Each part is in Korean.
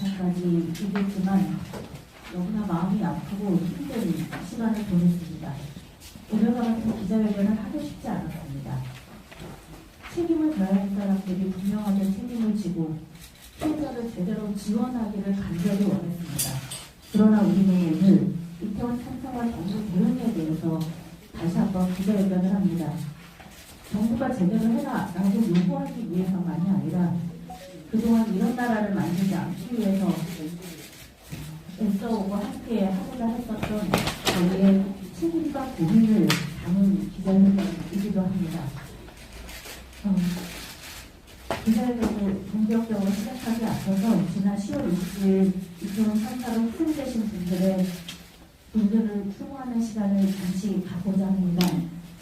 마찬가지이겠지만 너무나 마음이 아프고 힘든 시간을 보냈습니다. 오늘과 같은 기자회견을 하고 싶지 않았습니다. 책임을 져야 할 사람들이 분명하게 책임을 지고 피해자를 제대로 지원하기를 간절히 원했습니다. 그러나 우리는 오늘 이태원 참사와 정부 대응에 대해서 다시 한번 기자회견을 합니다. 정부가 제대로 해라 라고 요구하기 위해서만이 아니라 그동안 이런 나라를 만들지 않기 위해서 애써오고 함께 하고자 했었던 저희의 책임과 고민을 담은 기자회견이기도 합니다. 기자회견을 본격적으로 시작하기 앞서서 지난 10월 20일 이태원 참사로 희생되신 분들을 추모하는 시간을 잠시 갖고자 합니다.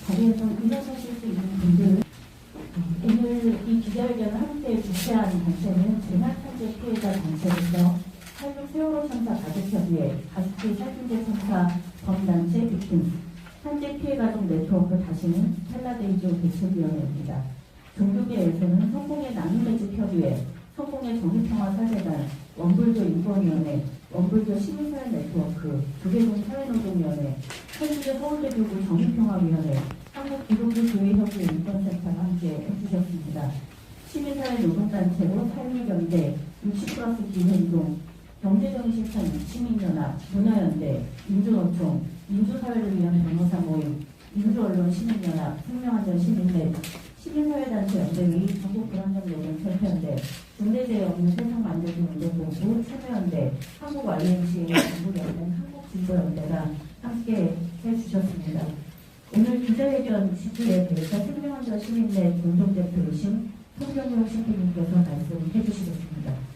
자리에서 일어서실 수 있는 분들, 오늘 이 기자회견을 함께 주최한 단체는 재난탄재 피해자 단체로서 86 세월호 참사 가족협의회, 가습기 살균제 참사 범단체 빅팀, 탄재 피해 가족 네트워크 다시는 텔라데이조 대책위원회입니다. 종교계에서는 성공의 나눔의집협의회, 성공의 정의평화사재단, 원불교 인권위원회, 원불교 시민사회 네트워크, 조계동 사회노동위원회, 서울대 서울대교구 정의평화위원회, 한국기독교교회협의회 인권센터가 함께 해주셨습니다. 시민사회 노동단체로 삶의경제, 60+ 기회운동, 경제정의실천 시민연합, 문화연대, 민주노총, 민주사회를 위한 변호사 모임, 민주언론 시민연합, 생명안전 시민대, 시민사회단체 연대위, 전국불안정노동센터연대, 중대재해없는 세상 만들기 운동본부, 참여연대, 한국YMCA 전국연대, 한국진보연대가 함께 해주셨습니다. 오늘 기자회견 취지에 대해서 생명안전 시민대 공동대표이신 손경영 신부님께서 말씀해 주시겠습니다.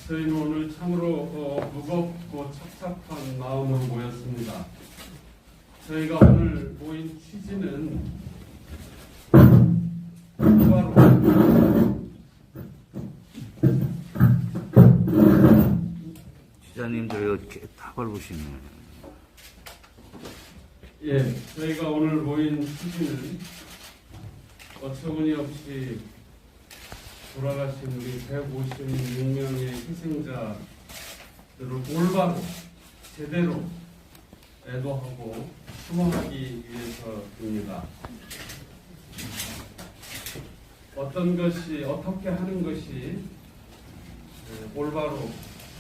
저희는 오늘 참으로 무겁고 찹찹한 마음으로 모였습니다. 저희가 오늘 모인 취지는 바로 기자님들 이렇게 다 밟으시네요. 저희가 오늘 모인 취지는 어처구니없이 돌아가신 우리 156명의 희생자들을 올바로 제대로 애도하고 추모하기 위해서입니다. 어떻게 하는 것이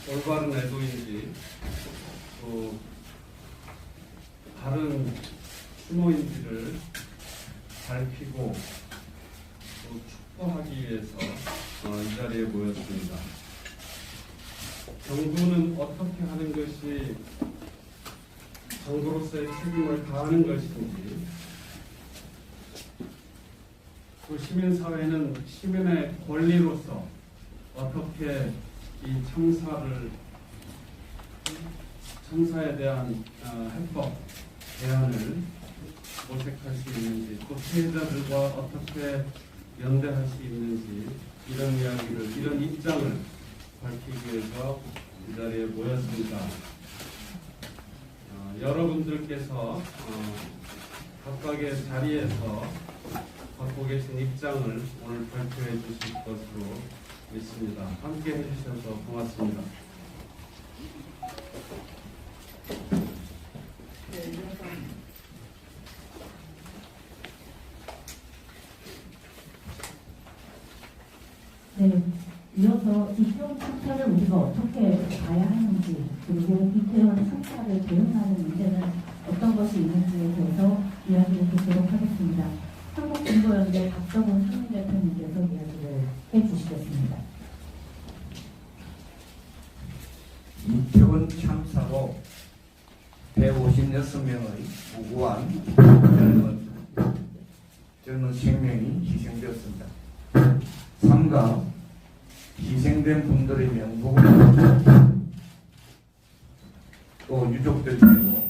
올바른 애도인지, 또 다른 추모인지를 밝히고 또 축복하기 위해서 이 자리에 모였습니다. 정부는 어떻게 하는 것이 정부로서의 책임을 다하는 것인지, 또 시민사회는 시민의 권리로서 어떻게 이 참사에 대한 해법, 대안을 모색할 수 있는지, 또 피해자들과 어떻게 연대할 수 있는지, 이런 이야기를, 이런 입장을 밝히기 위해서 이 자리에 모였습니다. 여러분들께서 각각의 자리에서 갖고 계신 입장을 오늘 발표해 주실 것으로 믿습니다. 함께 해주셔서 고맙습니다. 이어서 이태원 참사를 우리가 어떻게 봐야 하는지, 그리고 이태원 참사를 대응하는 문제는 어떤 것이 있는지에 대해서 이야기를 듣도록 하겠습니다. 한국진보연대 박정훈 상임대표님께서 이야기를 해주시겠습니다. 이태원 참사로 156명의 무고한 젊은 생명이 희생되었습니다. 삼가 희생된 분들의 명복을 또 유족들께도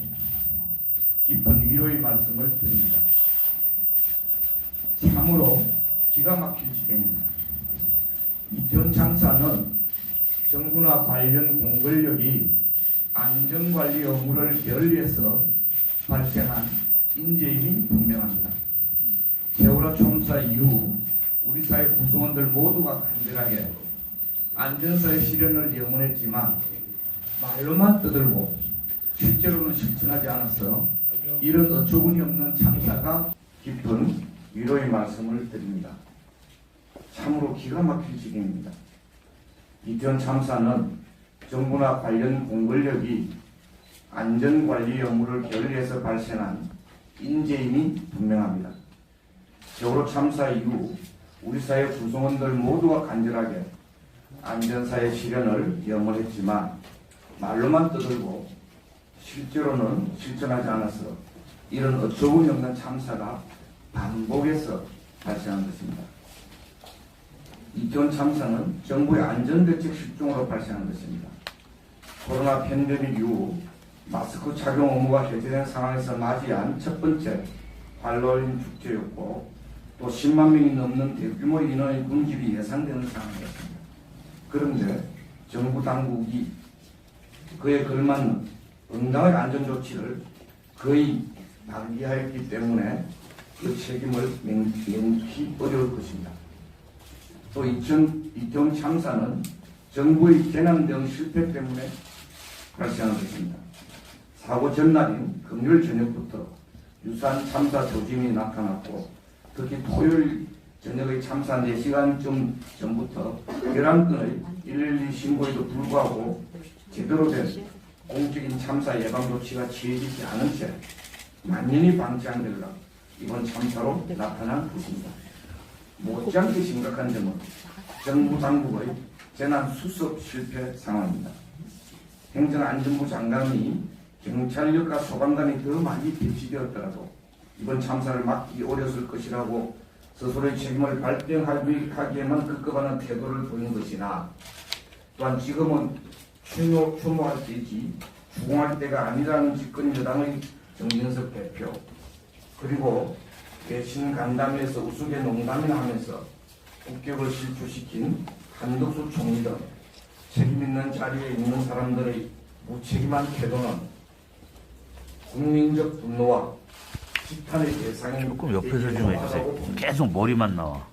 깊은 위로의 말씀을 드립니다. 참으로 기가 막힐 지경입니다. 이태원 참사는 정부나 관련 공권력이 안전관리 업무를 게을리해서 발생한 인재임이 분명합니다. 세월호 참사 이후 우리 사회 구성원들 모두가 간절하게 안전사의 실현을 염원했지만 말로만 떠들고 실제로는 실천하지 않아서 이런 어처구니 없는 참사가 깊은 위로의 말씀을 드립니다. 참으로 기가 막힐 지경입니다. 이태원 참사는 정부나 관련 공권력이 안전관리 업무를 게을리해서 발생한 인재임이 분명합니다. 세월호 참사 이후 우리 사회 구성원들 모두가 간절하게 안전사의 실현을 염원했지만 말로만 떠들고 실제로는 실천하지 않아서 이런 어처구니 없는 참사가 반복해서 발생한 것입니다. 이태원 참사는 정부의 안전대책 실종으로 발생한 것입니다. 코로나 팬데믹 이후 마스크 착용 의무가 해제된 상황에서 맞이한 첫 번째 할로윈 축제였고 또 10만 명이 넘는 대규모 인원의 군집이 예상되는 상황이었습니다. 그런데 정부 당국이 그에 걸맞는 응당의 안전조치를 거의 방기하였기 때문에 그 책임을 명히 어려울 것입니다. 또 이태원 참사는 정부의 재난 대응 실패 때문에 발생한 것입니다. 사고 전날인 금요일 저녁부터 유사한 참사 조짐이 나타났고 특히 토요일 저녁의 참사 4시간쯤 전부터 11건의 112 신고에도 불구하고 제대로 된 공적인 참사 예방 조치가 취해지지 않은 채 만연히 방치한데다 이번 참사로 나타난 것입니다. 못지않게 심각한 점은 정부 당국의 재난 수습 실패 상황입니다. 행정안전부 장관이 경찰력과 소방관이 더 많이 배치되었더라도 이번 참사를 막기 어려웠을 것이라고 스스로의 책임을 발등하기에만 급급하는 태도를 보인 것이나 또한 지금은 추모할 때이지 추궁할 때가 아니라는 집권 여당의 정진석 대표 그리고 대신 간담회에서 우스개 농담이나 하면서 국격을 실추시킨 한덕수 총리 등 책임있는 자리에 있는 사람들의 무책임한 태도는 국민적 분노와 비판의 대상인 조금 옆에서 좀 해주세요. 계속 머리만 나와.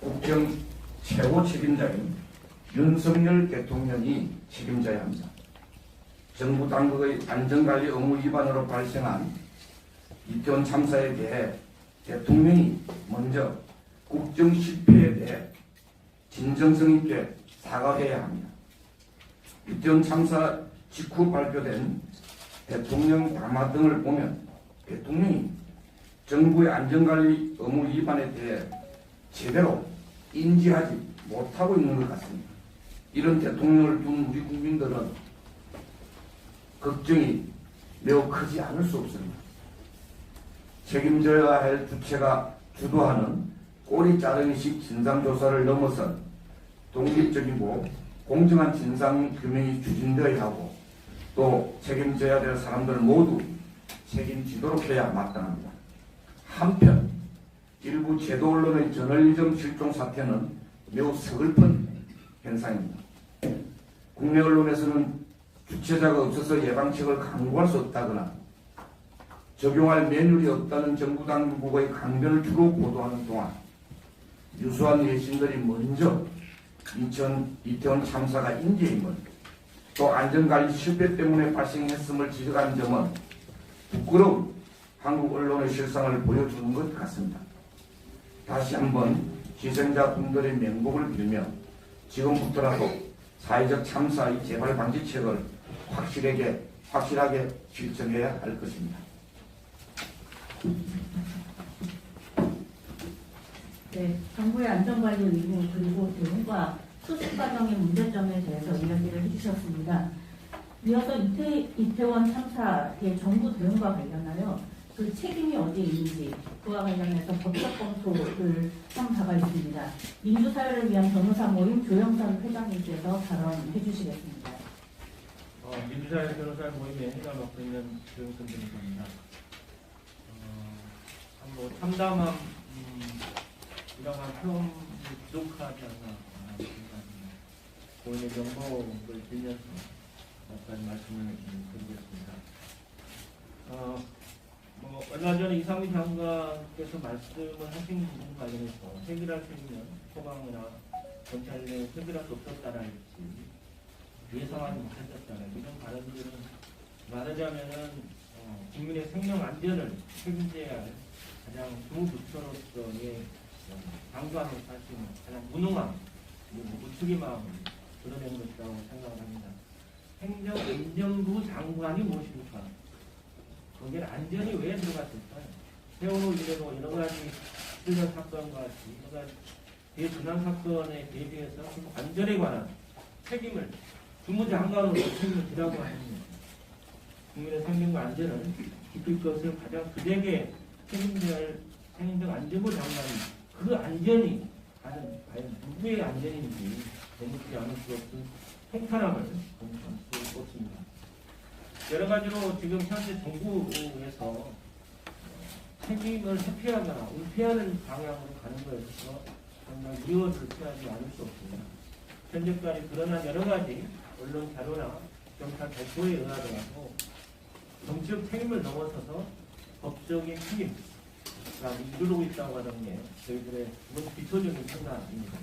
국정 최고 책임자인 윤석열 대통령이 책임져야 합니다. 정부 당국의 안전관리 의무 위반으로 발생한 이태원 참사에 대해 대통령이 먼저 국정 실패에 대해 진정성 있게 사과해야 합니다. 이태원 참사 직후 발표된 대통령 담화 등을 보면 대통령이 정부의 안전관리 의무 위반에 대해 제대로 인지하지 못하고 있는 것 같습니다. 이런 대통령을 둔 우리 국민들은 걱정이 매우 크지 않을 수 없습니다. 책임져야 할 주체가 주도하는 꼬리 자르기식 진상조사를 넘어선 독립적이고 공정한 진상규명이 추진되어야 하고 또 책임져야 될 사람들 모두 책임지도록 해야 마땅합니다. 한편 일부 제도 언론의 저널리즘 실종 사태는 매우 서글픈 현상입니다. 국내 언론에서는 주체자가 없어서 예방책을 강구할 수 없다거나 적용할 매뉴얼이 없다는 정부 당국의 강변을 주로 보도하는 동안 유수한 외신들이 먼저 이태원 참사가 인재임을 또 안전관리 실패 때문에 발생했음을 지적한 점은 부끄러운 한국 언론의 실상을 보여주는 것 같습니다. 다시 한번 희생자분들의 명복을 빌며 지금부터라도 사회적 참사의 재발 방지책을 확실하게 실천해야 할 것입니다. 네, 정부의 안전관리 의무 그리고 대응과 수습 과정의 문제점에 대해서 이야기를 해주셨습니다. 이어서 이태원 참사의 정부 대응과 관련하여 그 책임이 어디에 있는지 그와 관련해서 법적 검토를 한 바가 있습니다. 민주사회를 위한 변호사 모임 조영선 회장님께서 발언해 주시겠습니다. 민주사회 변호사 모임의 회가 맡고 있는 조영선 변호사입니다. 뭐 참담함 이러한 표현이 부족하지 않나 생각합니다. 고인의 명복을 빌면서 몇가지 말씀을 드리겠습니다. 뭐 얼마 전에 이상민 장관께서 말씀을 하신 부분 관련해서 해결할 수 있는 소방이나 경찰에 해결할 수 없었다랄지 예상하지 못했었다는 이런 발언들은 말하자면은 국민의 생명 안전을 책임져야 할 가장 주무부처로서의 강조함을 할 수 있는 가장 무능함, 무책임 마음을 드러낸 것이라고 생각을 합니다. 행정안전부 장관이 무엇입니까? 거기에 안전이 왜 들어갔을까요? 세월호 이래로 여러 가지 실전 사건과 같이 여러 가지 대준항 사건에 대비해서 안전에 관한 책임을 주무장관으로 책임을 지라고 합니다. 국민의 생명과 안전을 지킬 것을 가장 그대게 책임져야 할 행정안전부 장관이 그 안전이 과연 누구의 안전인지 대묻지 않을 수 없는 통탄함을 검토할 수 없습니다. 여러 가지로 지금 현재 정부에서 책임을 회피하거나 은폐하는 방향으로 가는 것에 있어서 정말 우려를 피하지 않을 수 없습니다. 현재까지 드러난 여러 가지 언론 자료나 경찰 발표에 의하더라도 정치적 책임을 넘어서서 법적인 책임이 이르고 있다고 하는 게 저희들의 비초적인 생각입니다.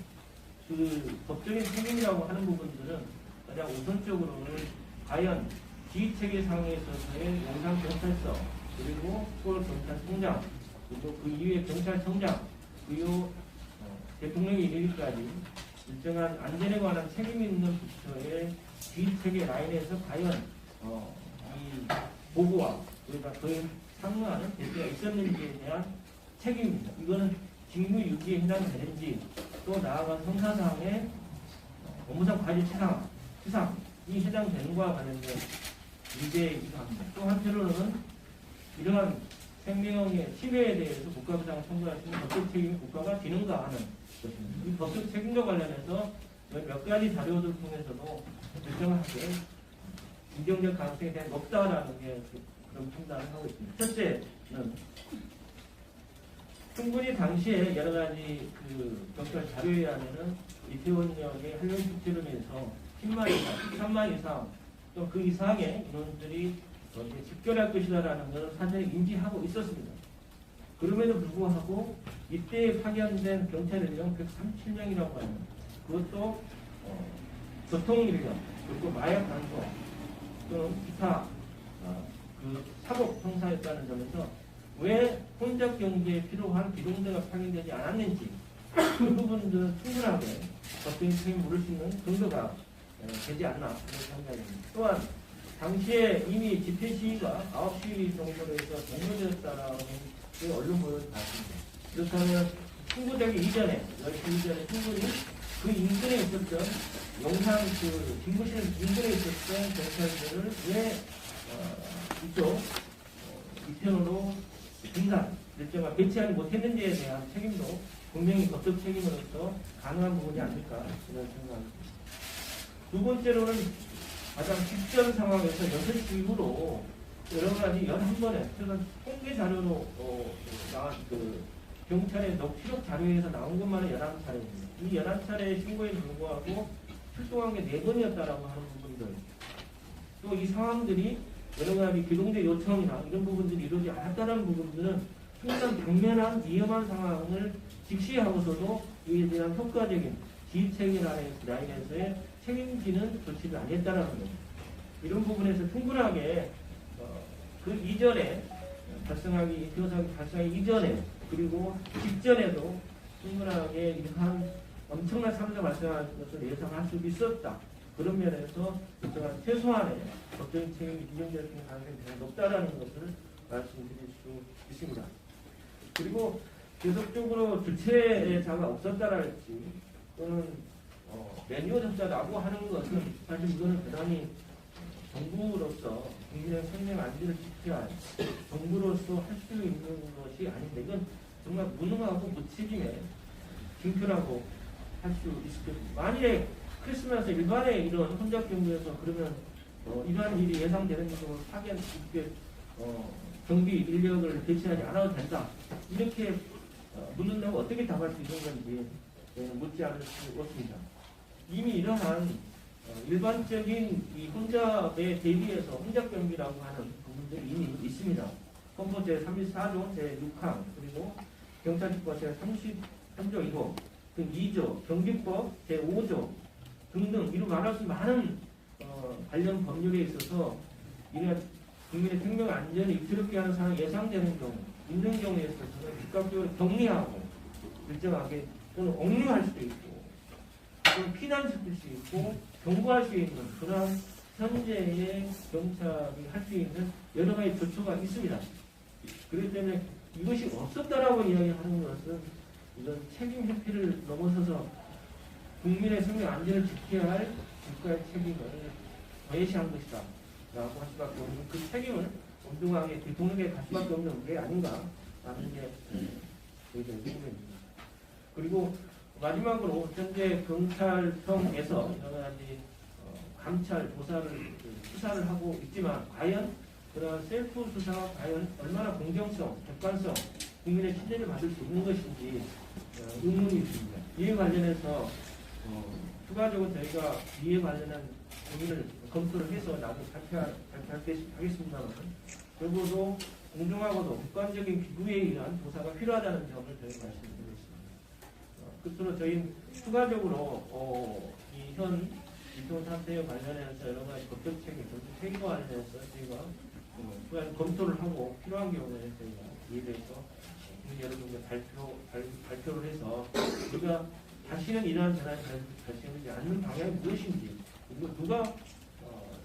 그 법적인 책임이라고 하는 부분들은 가장 우선적으로는 과연 지휘체계 상에 있어서의 용산경찰서 그리고 서울경찰청장 그리고 그 이후에 경찰청장 그리고 대통령이 이르기까지 일정한 안전에 관한 책임 있는 부처의 지휘체계 라인에서 과연 이 보고와 그러니까 그에 상응하는 대비가 있었는지에 대한 책임입니다. 이거는 직무유기에 해당되는지 또 나아가 형사상의 업무상 과실치상 이 해당되는 것과 관련된 문제이기도 합니다. 또 한편으로는 이러한 생명의 침해에 대해서 국가부상을 청구할 수 있는 법적 책임이 국가가 지는가 하는 것입니다. 이 법적 책임과 관련해서 몇 가지 자료들 통해서도 결정하게 인정될 가능성에 대한 없다라는 게 그런 판단을 하고 있습니다. 첫째는 충분히 당시에 여러 가지 그 경찰 자료에 의하면은 이태원역의 한령 축제로 인해서 10만 이상, 13만 이상 또 그 이상의 인원들이 집결할 것이다라는 것을 사전에 인지하고 있었습니다. 그럼에도 불구하고 이때 파견된 경찰 인력 137명이라고 하는 그것도 교통 인력 그리고 마약 단속 또는 기타 그 사법 형사였다는 점에서 왜 혼잡 경기에 필요한 기동대가 파견되지 않았는지 그 부분들은 충분하게 법적인 책임을 물을 수 있는 근거가 되지 않나 그런 생각입니다. 또한 당시에 이미 집회 시위가 9시 정도로 해서 종료되었다라는 게 언론 보도를 봤습니다. 그렇다면 충분되기 이전에 10시 이전에 충분히 그 인근에 있었던 영상 그 진구실 인근에 있었던 경찰들을 왜 이쪽 이편으로 분산 일정을 배치하지 못했는지에 대한 책임도 분명히 법적 책임으로서 가능한 부분이 아닐까 이런 생각합니다. 두 번째로는 가장 직전 상황에서 6시 이후로 여러 가지 11번에 그런 통계 자료로 나온 그 경찰의 녹취록 자료에서 나온 것만은 11차례입니다. 이 11차례의 신고에 불구하고 출동한 게 4번이었다라고 하는 부분들 또 이 상황들이 여러 가지 기동대 요청이나 이런 부분들이 이루어지지 않았다는 부분들은 충분한 당면한 위험한 상황을 직시하고서도 이에 대한 효과적인 지휘체계 라인에서의 책임지는 조치를 안 했다는 겁니다. 이런 부분에서 충분하게 그 이전에 발생하기 이전에 그리고 직전에도 충분하게 이러한 엄청난 사고가 발생할 것을 예상할 수 있었다. 그런 면에서 최소한의 법적인 책임이 인정될 수 있는 가능성이 대단히 높다라는 것을 말씀드릴 수 있습니다. 그리고 계속적으로 주체자가 없었다랄지 또는 매뉴얼했다라고 하는 것은 사실 이거는 대단히 정부로서 국민의 생명 안전을 지켜야 할 정부로서 할 수 있는 것이 아닌데 이건 정말 무능하고 무책임에 징표라고 할 수 있을 것입니다. 만일에 크리스마스 일반의 이런 혼잡 경우에서 그러면 이러한 일이 예상되는 경우 파견 이렇게 경비 인력을 배치하지 않아도 된다. 이렇게 묻는다면 어떻게 답할 수 있는 건지 묻지 않을 수 없습니다. 이미 이러한 일반적인 이 혼잡에 대비해서 혼잡 경비라고 하는 부분들이 이미 있습니다. 헌법 제34조 제6항 그리고 경찰특법 제33조 2호 등 2조 경비법 제5조 등등 이루 말할 수 많은 관련 법률에 있어서 이런 국민의 생명 안전을 위태롭게 하는 상황이 예상되는 경우 있는 경우에 있어서는 즉각적으로 격리하고 일정하게 또는 억류할 수도 있고 또는 피난시킬 수 있고 경고할 수 있는 그런 현재의 경찰이 할 수 있는 여러 가지 조처가 있습니다. 그렇기 때문에 이것이 없었다라고 이야기하는 것은 이런 책임 회피를 넘어서서 국민의 생명 안전을 지켜야 할 국가의 책임을 외시한 것이다 라고 할 수밖에 없는 그 책임을 엄중하게 대통령에게 갈 수밖에 없는 게 아닌가 라는 게 저희들의 생각입니다. 그리고 마지막으로 현재 경찰청에서 여러 가지 감찰, 조사를 수사를 하고 있지만 과연 그런 셀프 수사가 과연 얼마나 공정성, 객관성, 국민의 신뢰를 받을 수 있는 것인지 의문이 있습니다. 이에 관련해서 추가적으로 저희가 이에 관련한 고민을 검토를 해서 나중에 발표하겠습니다만 적어도 공정하고도 객관적인 기구에 의한 조사가 필요하다는 점을 저희 말씀드리겠습니다. 끝으로 저희 추가적으로 이 현 이태원 사태에 관련해서 여러 가지 법적 책임, 정치 책임과 관련해서 저희가 검토를 하고 필요한 경우에 저희가 이에 대해서 여러분께 발표를 해서 우리가 다시는 이러한 재난이 발생하지 않는 방향이 무엇인지 그리고 누가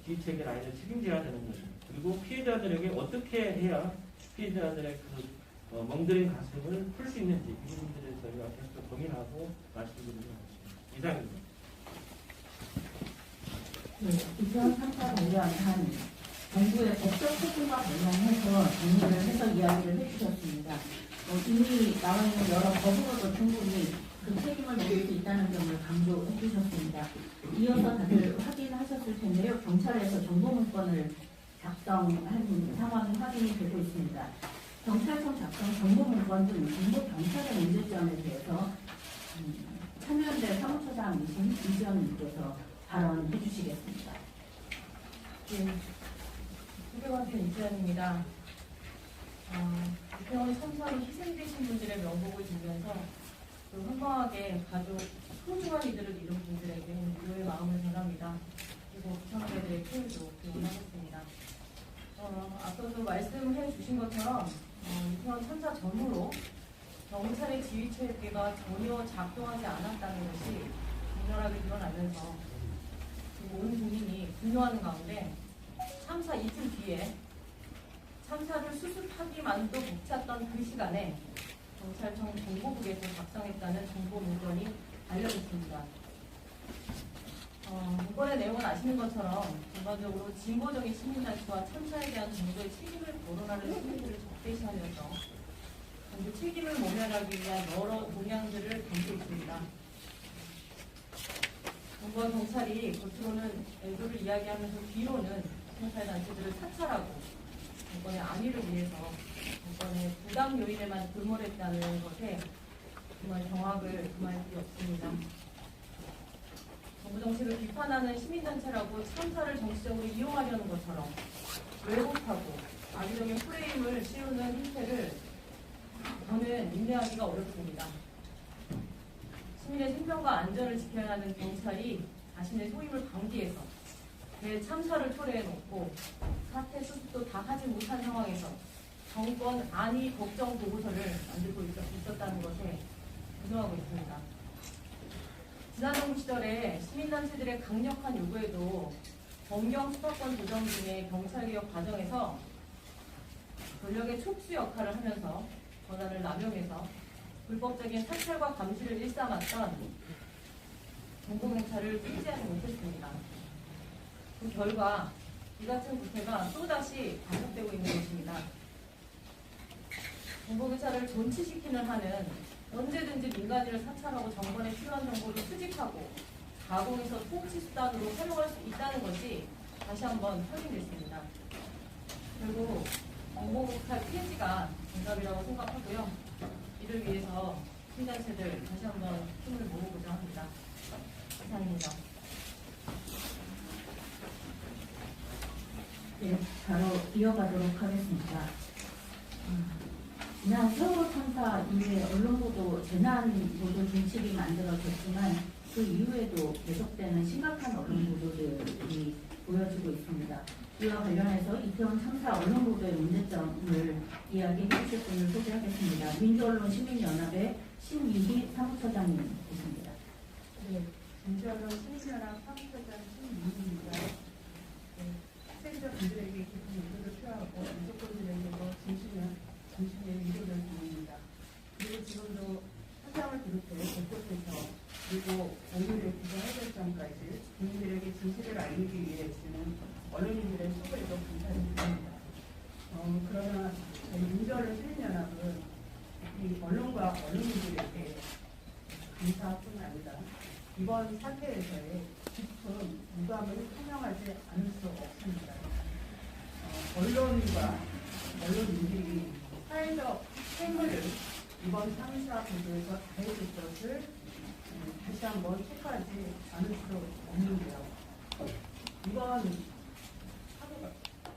지휘체계 라인을 책임져야 되는 것인지 그리고 피해자들에게 어떻게 해야 피해자들의 그 멍들인 가슴을 풀 수 있는지 이 부분들에 저희가 계속 고민하고 말씀드리는 것입니다. 이상입니다. 네, 이태원 사태 관련한 정부의 법적 책임과 관련해서 정리를 해서 이야기를 해주셨습니다. 이미 나와 있는 여러 법으로도 충분히 그 책임을 물을 수 있다는 점을 강조해 주셨습니다. 이어서 다들 확인하셨을 텐데요. 경찰에서 정보문건을 작성한 상황이 확인이 되고 있습니다. 경찰청 작성 정보문건 등 정보경찰의 문제점에 대해서 참여연대 사무처장이신 이지연님께서 발언해 주시겠습니다. 네, 국회의원 이지연입니다. 이태원 참사로 희생되신 분들의 명복을 빌면서 현명하게 가족 소중한 이들을 잃은 분들에게 위로의 마음을 전합니다. 그리고 구청장들의 표현도 기원하겠습니다. 앞서도 말씀해 주신 것처럼 이태원 참사 전후로 경찰의 지휘체계가 전혀 작동하지 않았다는 것이 강렬하게 드러나면서 온 국민이 분노하는 가운데 참사 이틀 뒤에 참사를 수습하기만도 벅찼던 그 시간에 경찰청 정보국에서 작성했다는 정보 문건이 알려졌습니다. 문건의 내용은 아시는 것처럼 전반적으로 진보적인 시민단체와 참사에 대한 정부의 책임을 거론하는 시민들을 적대시하면서 정부 책임을 모면하기 위한 여러 동향들을 담고 있습니다. 정부와 경찰이 겉으로는 애도를 이야기하면서 뒤로는 경찰단체들을 사찰하고 정권의 안위를 위해서 정권의 부당 요인에만 골몰했다는 것에 정말 경악을 금할 수 없습니다. 정부 정책을 비판하는 시민단체라고 참사를 정치적으로 이용하려는 것처럼 왜곡하고 악의적인 프레임을 씌우는 행태를 저는 인내하기가 어렵습니다. 시민의 생명과 안전을 지켜야 하는 경찰이 자신의 소임을 방기해서 대참사를 초래해놓고 사태 수습도 다 하지 못한 상황에서 정권 안위 걱정 보고서를 만들고 있었다는 것에 분노하고 있습니다. 지난 정부 시절에 시민단체들의 강력한 요구에도 검경 수사권 조정 등의 경찰개혁 과정에서 권력의 촉수 역할을 하면서 권한을 남용해서 불법적인 사찰과 감시를 일삼았던 정보경찰을 폐지하지 못했습니다. 그 결과 이 같은 구태가 또다시 반복되고 있는 것입니다. 정보경찰을 존치시키는 한은 언제든지 민간인을 사찰하고 정권에 필요한 정보를 수집하고 가공해서 통치 수단으로 활용할 수 있다는 것이 다시 한번 확인됐습니다. 그리고 공공복할 피해지가 정답이라고 생각하고요. 이를 위해서 시민단체들 다시 한번 힘을 모으고자 합니다. 이상입니다. 네, 바로 이어가도록 하겠습니다. 지난 세월호 참사 이후에 언론보도 재난보도 중심이 만들어졌지만 그 이후에도 계속되는 심각한 언론 보도들이 보여지고 있습니다. 이와 관련해서 이태원 참사 언론 보도의 문제점을 이야기해 주실 분을 소개하겠습니다. 민주언론 시민연합의 신유희 사무처장님 계십니다. 네, 민주언론 시민연합 사무처장 신유희입니다. 피해자분들에게 깊은 위로를 표하고 유족분들에게도 진심의 위로를 드립니다. 그리고 지금도 현장을 비롯해 곳곳에서 그리고 오늘의 기자 해결장까지 국민들에게 진실을 알리기 위해 쓰는 언론인들의 수고에도 감사를 드립니다. 그러나 저희 민주언론 시민연합은 이 언론과 언론인들에게 감사뿐 아니라 이번 사태에서의 깊은 유감을 표명하지 않을 수 없습니다. 언론과 언론인들이 사회적 행위를 이번 참사 보도에서 다해줄 것을 다시 한번 체크하지 않을 수 없는데요. 이번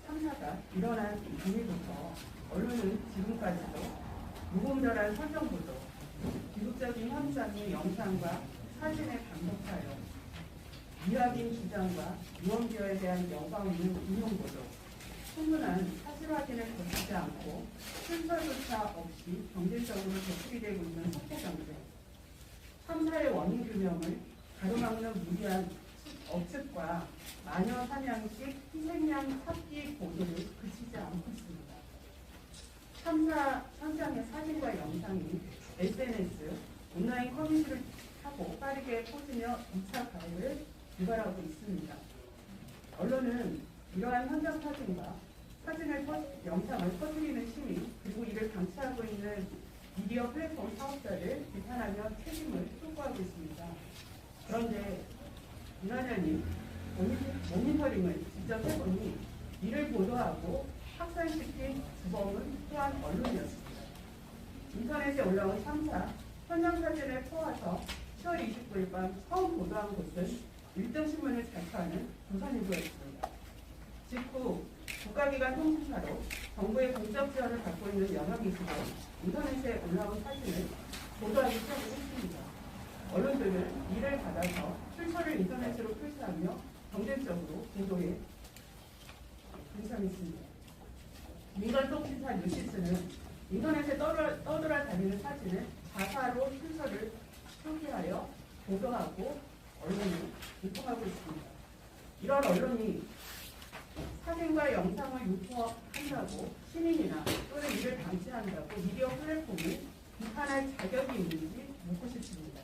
참사가 일어난 이후부터 언론은 지금까지도 무분별한 설정 보도, 비극적인 현장의 영상과 사진의 반복 촬영, 미확인 주장과 유언비어에 대한 여과 없는 인용 보도, 충분한 사실 확인을 거치지 않고 출처조차 없이 경제적으로 대출이 되고 있는 속보 경쟁, 참사의 원인 규명을 가로막는 무리한 억측과 마녀 사냥식 희생양 찾기 보도를 그치지 않고 있습니다. 참사 현장의 사진과 영상이 SNS, 온라인 커뮤니티를 하고 빠르게 퍼지며 2차 가해를 유발하고 있습니다. 언론은 이러한 현장 사진과 영상을 퍼뜨리는 시민, 그리고 이를 방치하고 있는 미디어 플랫폼 사업자를 비판하며 책임을 촉구하고 있습니다. 그런데 윤한현님 모니터링을 직접 해보니 이를 보도하고 확산시킨 주범은 또한 언론이었습니다. 인터넷에 올라온 참사 현장 사진을 포함해서 10월 29일 밤 처음 보도한 곳은 1등 신문을 발표하는 조선일보였습니다. 직후 국가기관 통신사로 정부의 공적 지원을 받고 있는 영역이시고 인터넷에 올라온 사진을 보도하기 시작을 했습니다. 언론들은 이를 받아서 출처를 인터넷으로 표시하며 경쟁적으로 보도에 동참했습니다. 민간 통신사 뉴시스는 인터넷에 떠돌아다니는 사진을 자사로 출처를 표기하여 보도하고 언론을 유통하고 있습니다. 이런 언론이 사진과 영상을 유포한다고 시민이나 또는 이를 방치한다고 미디어 플랫폼을 비판할 자격이 있는지 묻고 싶습니다.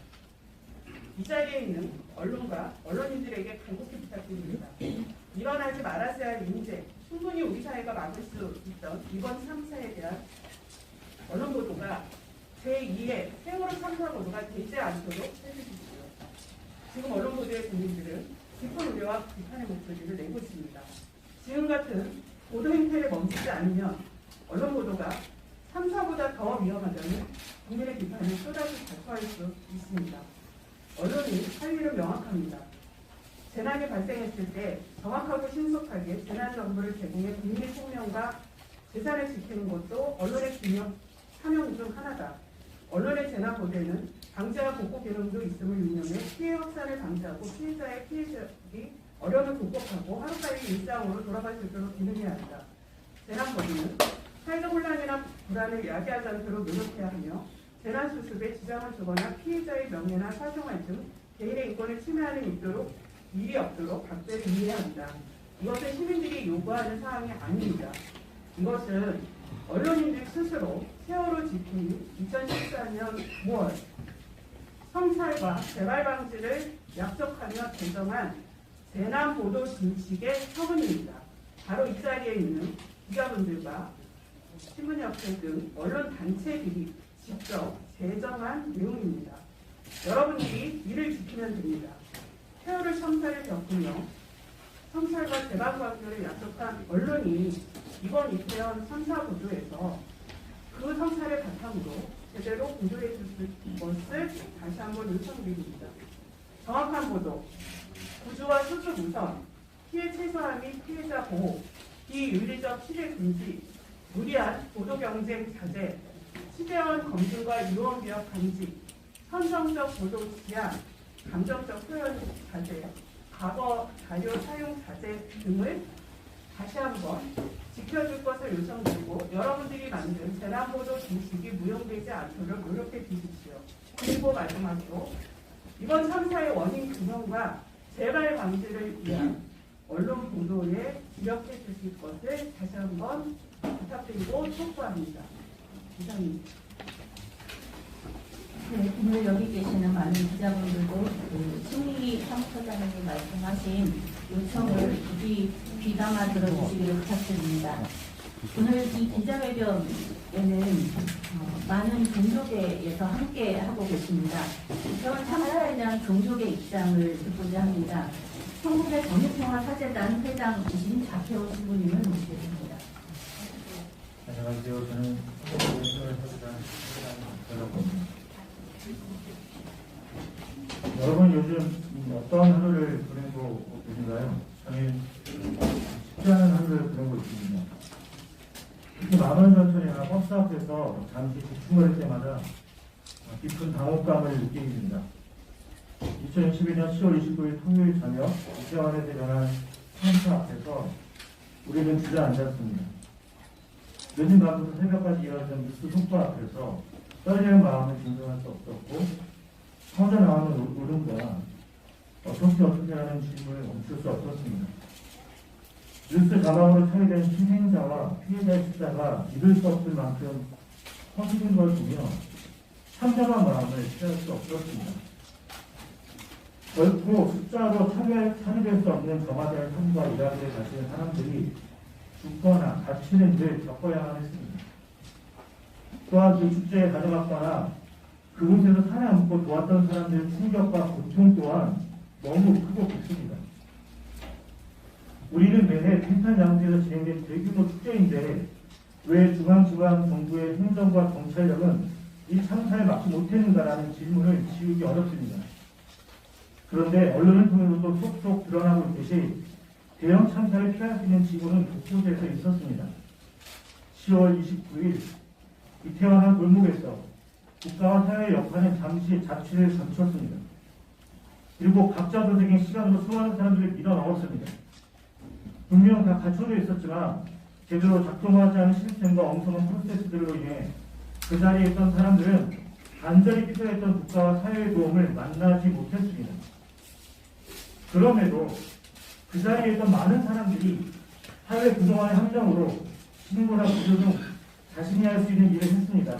이 자리에 있는 언론과 언론인들에게 간곡히 부탁드립니다. 일어나지 말았어야 할 문제, 충분히 우리 사회가 막을 수 있던 이번 참사에 대한 언론 보도가 제2의 세월호 참사 보도가 되지 않도록 해주십시오. 지금 언론 보도의 국민들은 깊은 우려와 비판의 목소리를 내고 있습니다. 지금 같은 보도 행태를 멈추지 않으면 언론 보도가 참사보다 더 위험하다는 국민의 비판을 또다시 발표할 수 있습니다. 언론이 할 일은 명확합니다. 재난이 발생했을 때 정확하고 신속하게 재난 정보를 제공해 국민의 생명과 재산을 지키는 것도 언론의 사명 중 하나다. 언론의 재난 보도에는 방지와 복구 기능도 있음을 유념해 피해 확산을 방지하고 피해자의 피해자들이 어려움을 극복하고 하루빨리 일상으로 돌아갈 수 있도록 기능해야 한다. 재난 보도는 사회적 혼란이나 불안을 야기하지 않도록 노력해야 하며 재난 수습에 지장을 주거나 피해자의 명예나 사생활 등 개인의 인권을 침해하는 일이 없도록 각별히 유의해야 한다. 이것은 시민들이 요구하는 사항이 아닙니다. 이것은 언론인들 스스로 세월호 직후 2014년 5월 성찰과 재발 방지를 약속하며 제정한 재난 보도 준칙의 처분입니다. 바로 이 자리에 있는 기자분들과 신문협회 등 언론 단체들이 직접 제정한 내용입니다. 여러분들이 이를 지키면 됩니다. 세월호 참사를 겪으며 성찰과 재방관계를 약속한 언론이 이번 이태원 3사 보도에서 그 성찰을 바탕으로 제대로 보도해 줄 것을 다시 한번 요청드립니다. 정확한 보도, 구조와 수습 우선, 피해 최소화 및 피해자 보호, 비윤리적 취재 금지, 무리한 보도 경쟁 자제, 취재원 검증과 유언 비역 감지, 선정적 보도 지향, 감정적 표현 자제, 과거 자료 사용 자제 등을 다시 한번 지켜줄 것을 요청드리고 여러분들이 만든 재난보도 중식이 무용되지 않도록 노력해 주십시오. 그리고 마지막으로 이번 참사의 원인 규명과 재발 방지를 위한 언론 보도에 주력해 주실 것을 다시 한번 부탁드리고 촉구합니다. 이상입니다. 네, 오늘 여기 계시는 많은 기자분들도 그 신민기 사무처장님이 말씀하신 요청을 귀담아 들어주시기를 부탁드립니다. 오늘 이 기자회견에는 많은 종교계에서 함께 하고 계십니다. 이태원 참사에 대한 종교계 입장을 듣고자 합니다. 한국의 정의평화사재단 회장이신 좌태호 신부님을 모시겠습니다. 안녕하세요. 저는 한국정의평화사재단 회장. 여러분 요즘 어떤 하루를 보내고 계신가요? 저는 쉽지 않은 하루를 보내고 있습니다. 특히 만원전천이나 버스 앞에서 잠시 대충거릴 때마다 깊은 당혹감을 느끼게 됩니다. 2021년 10월 29일 토요일 저녁 이태원에서 일어난 참사 앞에서 우리는 주저앉았습니다. 늦은 밤부터 새벽까지 이어진 뉴스 속보 앞에서 떨리는 마음을 진정할 수 없었고 터져나오는 울음과 어떻게 하는 질문을 멈출 수 없었습니다. 뉴스 자막으로 처리된 희생자와 피해자의 숫자가 믿을 수 없을 만큼 커지는 걸 보며 참담한 마음을 피할 수 없었습니다. 결코 숫자로 처리될 수 없는 저마다의 삶과 일하기를 가지는 사람들이 죽거나 다치는 일을 겪어야만 했습니다. 또한 그 축제에 가져갔거나 그곳에서 살아남고 도왔던 사람들의 충격과 고통 또한 너무 크고 깊습니다. 우리는 매해 팽탄 장소에서 진행된 대규모 축제인데 왜 중앙지방 정부의 행정과 경찰력은 이 참사에 막지 못했는가라는 질문을 지우기 어렵습니다. 그런데 언론을 통해서도 속속 드러나고 있듯이 대형 참사를 피할 수 있는 지구는 곳곳에서 있었습니다. 10월 29일 이태원 한 골목에서 국가와 사회의 여파는 잠시 자취를 감췄습니다. 그리고 각자 도생의 시간으로 수많은 사람들을 밀어 넣었습니다. 분명 다 갖춰져 있었지만 제대로 작동하지 않은 시스템과 엉성한 프로세스들로 인해 그 자리에 있던 사람들은 간절히 필요했던 국가와 사회의 도움을 만나지 못했습니다. 그럼에도 그 자리에 있던 많은 사람들이 사회 그동안의 함정으로 신고나 구조 등 자신이 할 수 있는 일을 했습니다.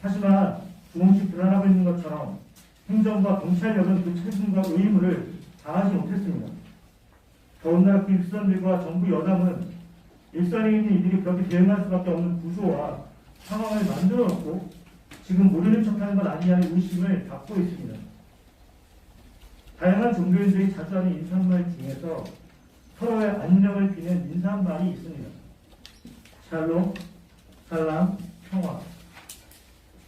하지만 조금씩 드러나고 있는 것처럼 행정과 경찰력은 그 책임과 의무를 다하지 못했습니다. 더군다나 그 일선들과 정부 여당은 일선에 있는 이들이 그렇게 대응할 수밖에 없는 구조와 상황을 만들어놓고 지금 모르는 척하는 것 아니냐는 의심을 받고 있습니다. 다양한 종교인들이 자주 하는 인사말 중에서 서로의 안녕을 비는 인사말이 있습니다. 샬롬, 살람, 평화.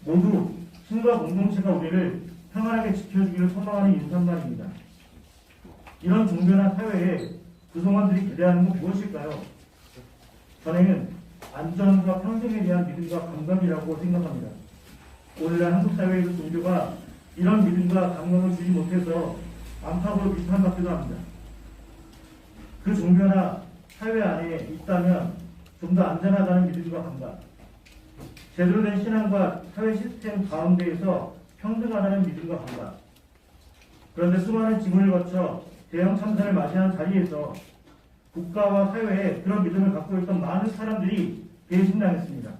모두 신과 공동체가 우리를 평안하게 지켜주기를 소망하는 인사말입니다. 이런 종교나 사회에 구성원들이 기대하는 건 무엇일까요? 저는 안전과 평생에 대한 믿음과 감각이라고 생각합니다. 오늘날 한국 사회의 종교가 이런 믿음과 감각을 주지 못해서 안팎으로 비판받기도 합니다. 그 종교나 사회 안에 있다면 좀 더 안전하다는 믿음과 감각, 제대로 된 신앙과 사회 시스템 가운데에서 평등하다는 믿음과 감각. 그런데 수많은 지문을 거쳐 대형 참사를 맞이한 자리에서 국가와 사회에 그런 믿음을 갖고 있던 많은 사람들이 배신당했습니다.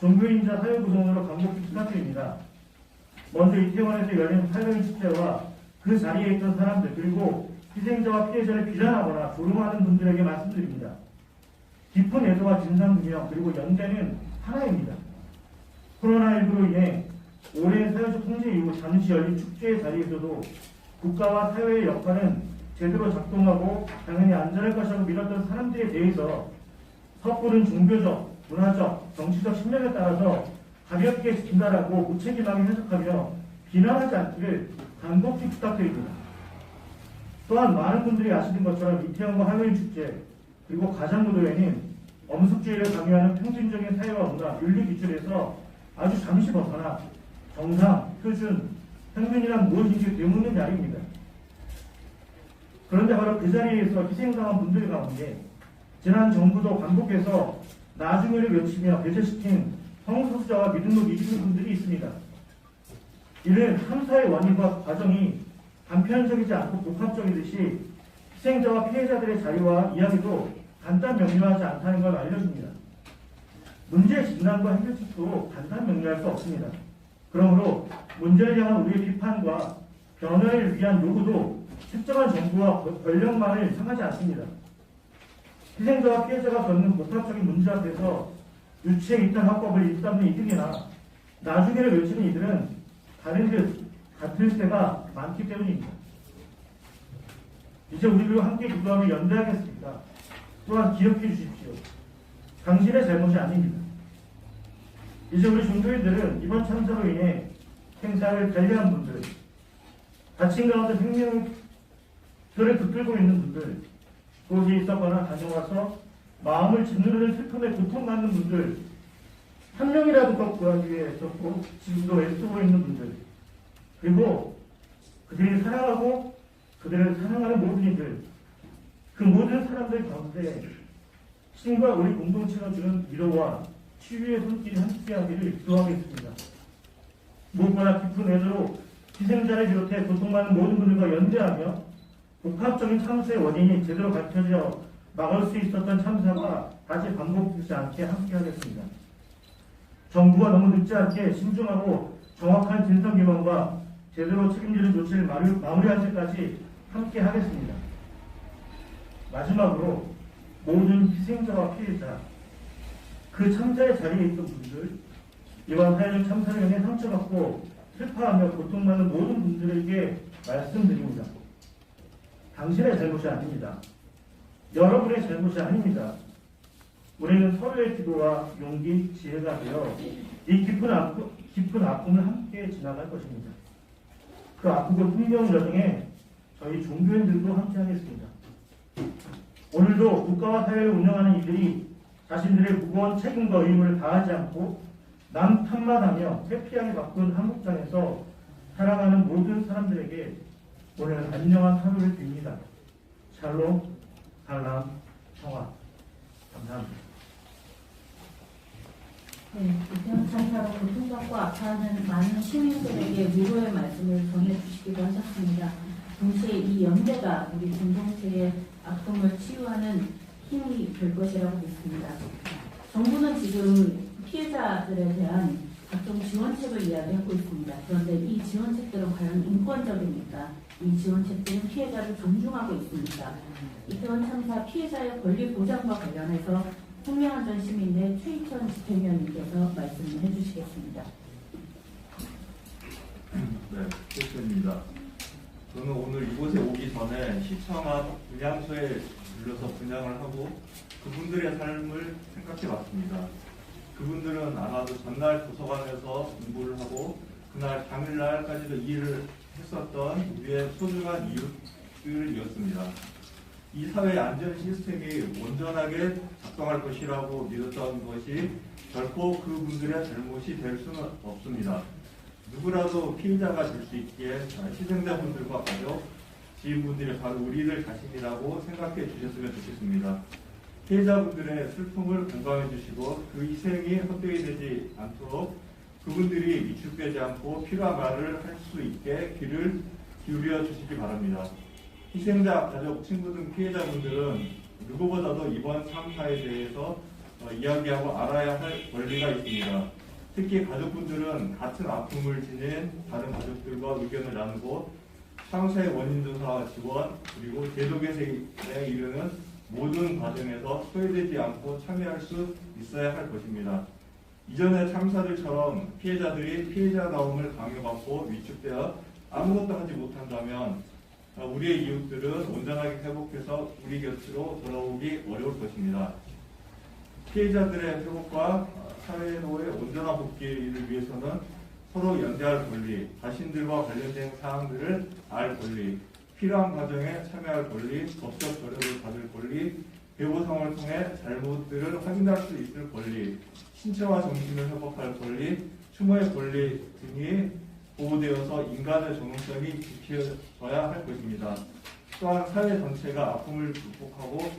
종교인자 사회 구성원으로 간곡히 부탁드립니다. 먼저 이태원에서 열린 할로윈 축제와 그 자리에 있던 사람들 그리고 희생자와 피해자를 비난하거나 조롱하는 분들에게 말씀드립니다. 깊은 애도와 진상규명 그리고 연대는 하나입니다. 코로나19로 인해 오랜 사회적 통제 이후 잠시 열린 축제의 자리에서도 국가와 사회의 역할은 제대로 작동하고 당연히 안전할 것이라고 믿었던 사람들에 대해서 섣부른 종교적, 문화적, 정치적 신념에 따라서 가볍게 진단하고 무책임하게 해석하며 비난하지 않기를 간곡히 부탁드립니다. 또한 많은 분들이 아시는 것처럼 이태원과 할로윈 축제 그리고 가장무도회는 엄숙주의를 강요하는 평균적인 사회와 문화, 윤리 기준에서 아주 잠시 벗어나 정상, 표준, 평균이란 무엇인지 되묻는 자리입니다. 그런데 바로 그 자리에서 희생당한 분들 가운데 지난 정부도 반복해서 나중에를 외치며 배제시킨 성소수자와 믿음을 믿는 분들이 있습니다. 이는 참사의 원인과 과정이 단편적이지 않고 복합적이듯이 희생자와 피해자들의 자리와 이야기도 간단 명료하지 않다는 걸 알려줍니다. 문제의 진단과 해결책도 간단 명료할 수 없습니다. 그러므로 문제를 향한 우리의 비판과 변화를 위한 요구도 특정한 정부와 권력만을 상하지 않습니다. 희생자와 피해자가 겪는 복합적인 문제 앞에서 유체 이탈 합법을 일삼는 이들이나 나중에를 외치는 이들은 다른 듯 같을 때가 많기 때문입니다. 이제 우리들과 함께 기도하며 연대하겠습니다. 또한 기억해 주십시오. 당신의 잘못이 아닙니다. 이제 우리 종교인들은 이번 참사로 인해 행사를 달리한 분들, 다친 가운데 생명을 붙들고 있는 분들, 그곳에 있었거나 다녀와서 마음을 짓누르는 슬픔에 고통받는 분들, 한 명이라도 더 구하기 위해서 꼭 지금도 애쓰고 있는 분들, 그리고 그들이 사랑하고 그들을 사랑하는 모든 이들, 그 모든 사람들 가운데 신과 우리 공동체가 주는 위로와 치유의 손길이 함께하기를 기도하겠습니다. 무엇보다 깊은 애도로 희생자를 비롯해 고통받는 모든 분들과 연대하며 복합적인 참사의 원인이 제대로 밝혀져 막을 수 있었던 참사가 다시 반복되지 않게 함께하겠습니다. 정부가 너무 늦지 않게 신중하고 정확한 진상규명과 제대로 책임지는 조치를 마무리할 때까지 함께하겠습니다. 마지막으로 모든 희생자와 피해자, 그 참사의 자리에 있던 분들, 이번 사회적 참사를 인해 상처받고 슬퍼하며 고통받는 모든 분들에게 말씀드립니다. 당신의 잘못이 아닙니다. 여러분의 잘못이 아닙니다. 우리는 서로의 기도와 용기, 지혜가 되어 이 깊은 아픔을 함께 지나갈 것입니다. 그 아프고 흥겨운 여정에 저희 종교인들도 함께하겠습니다. 오늘도 국가와 사회를 운영하는 이들이 자신들의 무거운 책임과 의무를 다하지 않고 남 탓만하며 회피하게 바꾼 한국장에서 살아가는 모든 사람들에게 오늘 안녕한 하루를 빕니다. 샬롬, 살람, 평화. 감사합니다. 네, 이태원 참사로 고통받고 아파하는 많은 시민들에게 위로의 말씀을 전해주시기도 하셨습니다. 동시에 이 연대가 우리 공동체의 아픔을 치유하는 힘이 될 것이라고 믿습니다. 정부는 지금 피해자들에 대한 각종 지원책을 이야기하고 있습니다. 그런데 이 지원책들은 과연 인권적입니까? 이 지원책들은 피해자를 존중하고 있습니다. 이태원 참사 피해자의 권리 보장과 관련해서 홍명환 시민대 최희천 집행위원님께서 말씀을 해주시겠습니다. 네, 최희천입니다. 저는 오늘 이곳에 오기 전에 시청 앞 분향소에 들려서 분향을 하고 그분들의 삶을 생각해 봤습니다. 그분들은 아마도 전날 도서관에서 공부를 하고 그날 당일날까지도 일을 했었던 우리의 소중한 이웃들이었습니다. 이 사회 안전 시스템이 온전하게 작동할 것이라고 믿었던 것이 결코 그분들의 잘못이 될 수는 없습니다. 누구라도 피해자가 될 수 있기에 희생자분들과 가족, 지인분들이 바로 우리들 자신이라고 생각해 주셨으면 좋겠습니다. 피해자분들의 슬픔을 공감해 주시고 그 희생이 헛되이 되지 않도록 그분들이 위축되지 않고 필요한 말을 할 수 있게 귀를 기울여 주시기 바랍니다. 희생자, 가족, 친구 등 피해자분들은 누구보다도 이번 참사에 대해서 이야기하고 알아야 할 권리가 있습니다. 특히 가족분들은 같은 아픔을 지닌 다른 가족들과 의견을 나누고 참사의 원인 조사와 지원 그리고 제도 개선에 이르는 모든 과정에서 소외되지 않고 참여할 수 있어야 할 것입니다. 이전의 참사들처럼 피해자들이 피해자다움을 강요받고 위축되어 아무것도 하지 못한다면 우리의 이웃들은 온전하게 회복해서 우리 곁으로 돌아오기 어려울 것입니다. 피해자들의 회복과 사회로의 온전한 복귀를 위해서는 서로 연대할 권리, 자신들과 관련된 사항들을 알 권리, 필요한 과정에 참여할 권리, 법적 조력을 받을 권리, 배보상을 통해 잘못들을 확인할 수 있을 권리, 신체와 정신을 회복할 권리, 추모의 권리 등이 보호되어서 인간의 존엄성이 지켜져야 할 것입니다. 또한 사회 전체가 아픔을 극복하고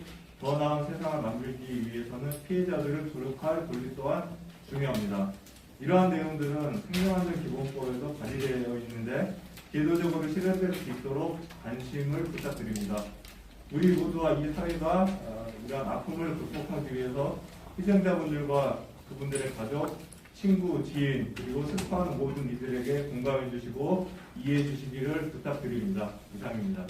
더 나은 세상을 만들기 위해서는 피해자들을 조력할 권리 또한 중요합니다. 이러한 내용들은 생명안전기본법에도 발의되어 있는데 제도적으로 실현될 수 있도록 관심을 부탁드립니다. 우리 모두와 이 사회가 이러한 아픔을 극복하기 위해서 희생자분들과 그분들의 가족, 친구, 지인, 그리고 슬퍼하는 모든 이들에게 공감해 주시고 이해해 주시기를 부탁드립니다. 이상입니다.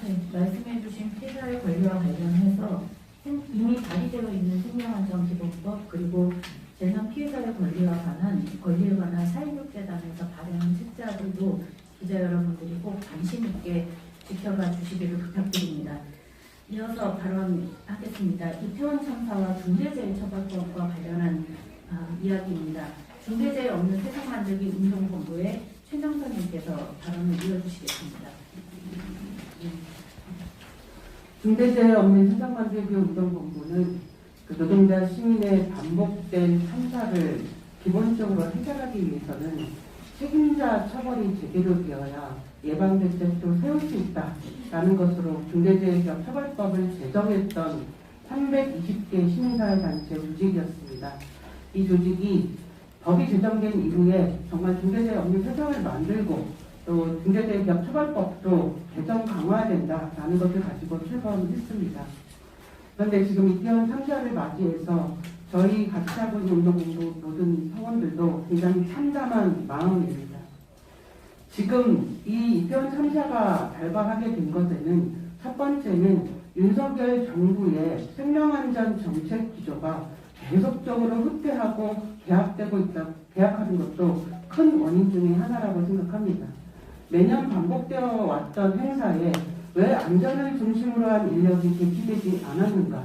네, 말씀해주신 피해자의 권리와 관련해서 이미 발의되어 있는 생명안전기본법 그리고 재산 피해자의 권리에 관한 사회복지재단에서 발행한 책자들도 기자 여러분들이 꼭 관심 있게 지켜봐 주시기를 부탁드립니다. 이어서 발언하겠습니다. 이태원 참사와 중대재해처벌법과 관련한 이야기입니다. 중대재해 없는 세상 만들기 운동본부의 최정선님께서 발언을 이어주시겠습니다. 중대재해 없는 세상 만들기 운동본부는 노동자 시민의 반복된 참사를 기본적으로 해결하기 위해서는 책임자 처벌이 제대로 되어야 예방대책도 세울 수 있다라는 것으로 중대재해처벌법을 제정했던 320개 시민사회단체 조직이었습니다. 이 조직이 법이 제정된 이후에 정말 중대재해 없는 세상을 만들고 또 중대재해처벌법도 개정 강화된다라는 것을 가지고 출범했습니다. 그런데 지금 이태원 참사를 맞이해서 저희 같이 하고 있는 운동본부 모든 성원들도 굉장히 참담한 마음입니다. 지금 이 이태원 참사가 발발하게 된 것에는 첫 번째는 윤석열 정부의 생명안전 정책 기조가 계속적으로 후퇴하고 개약하는 것도 큰 원인 중에 하나라고 생각합니다. 매년 반복되어 왔던 행사에 왜 안전을 중심으로 한 인력이 배치되지 않았는가?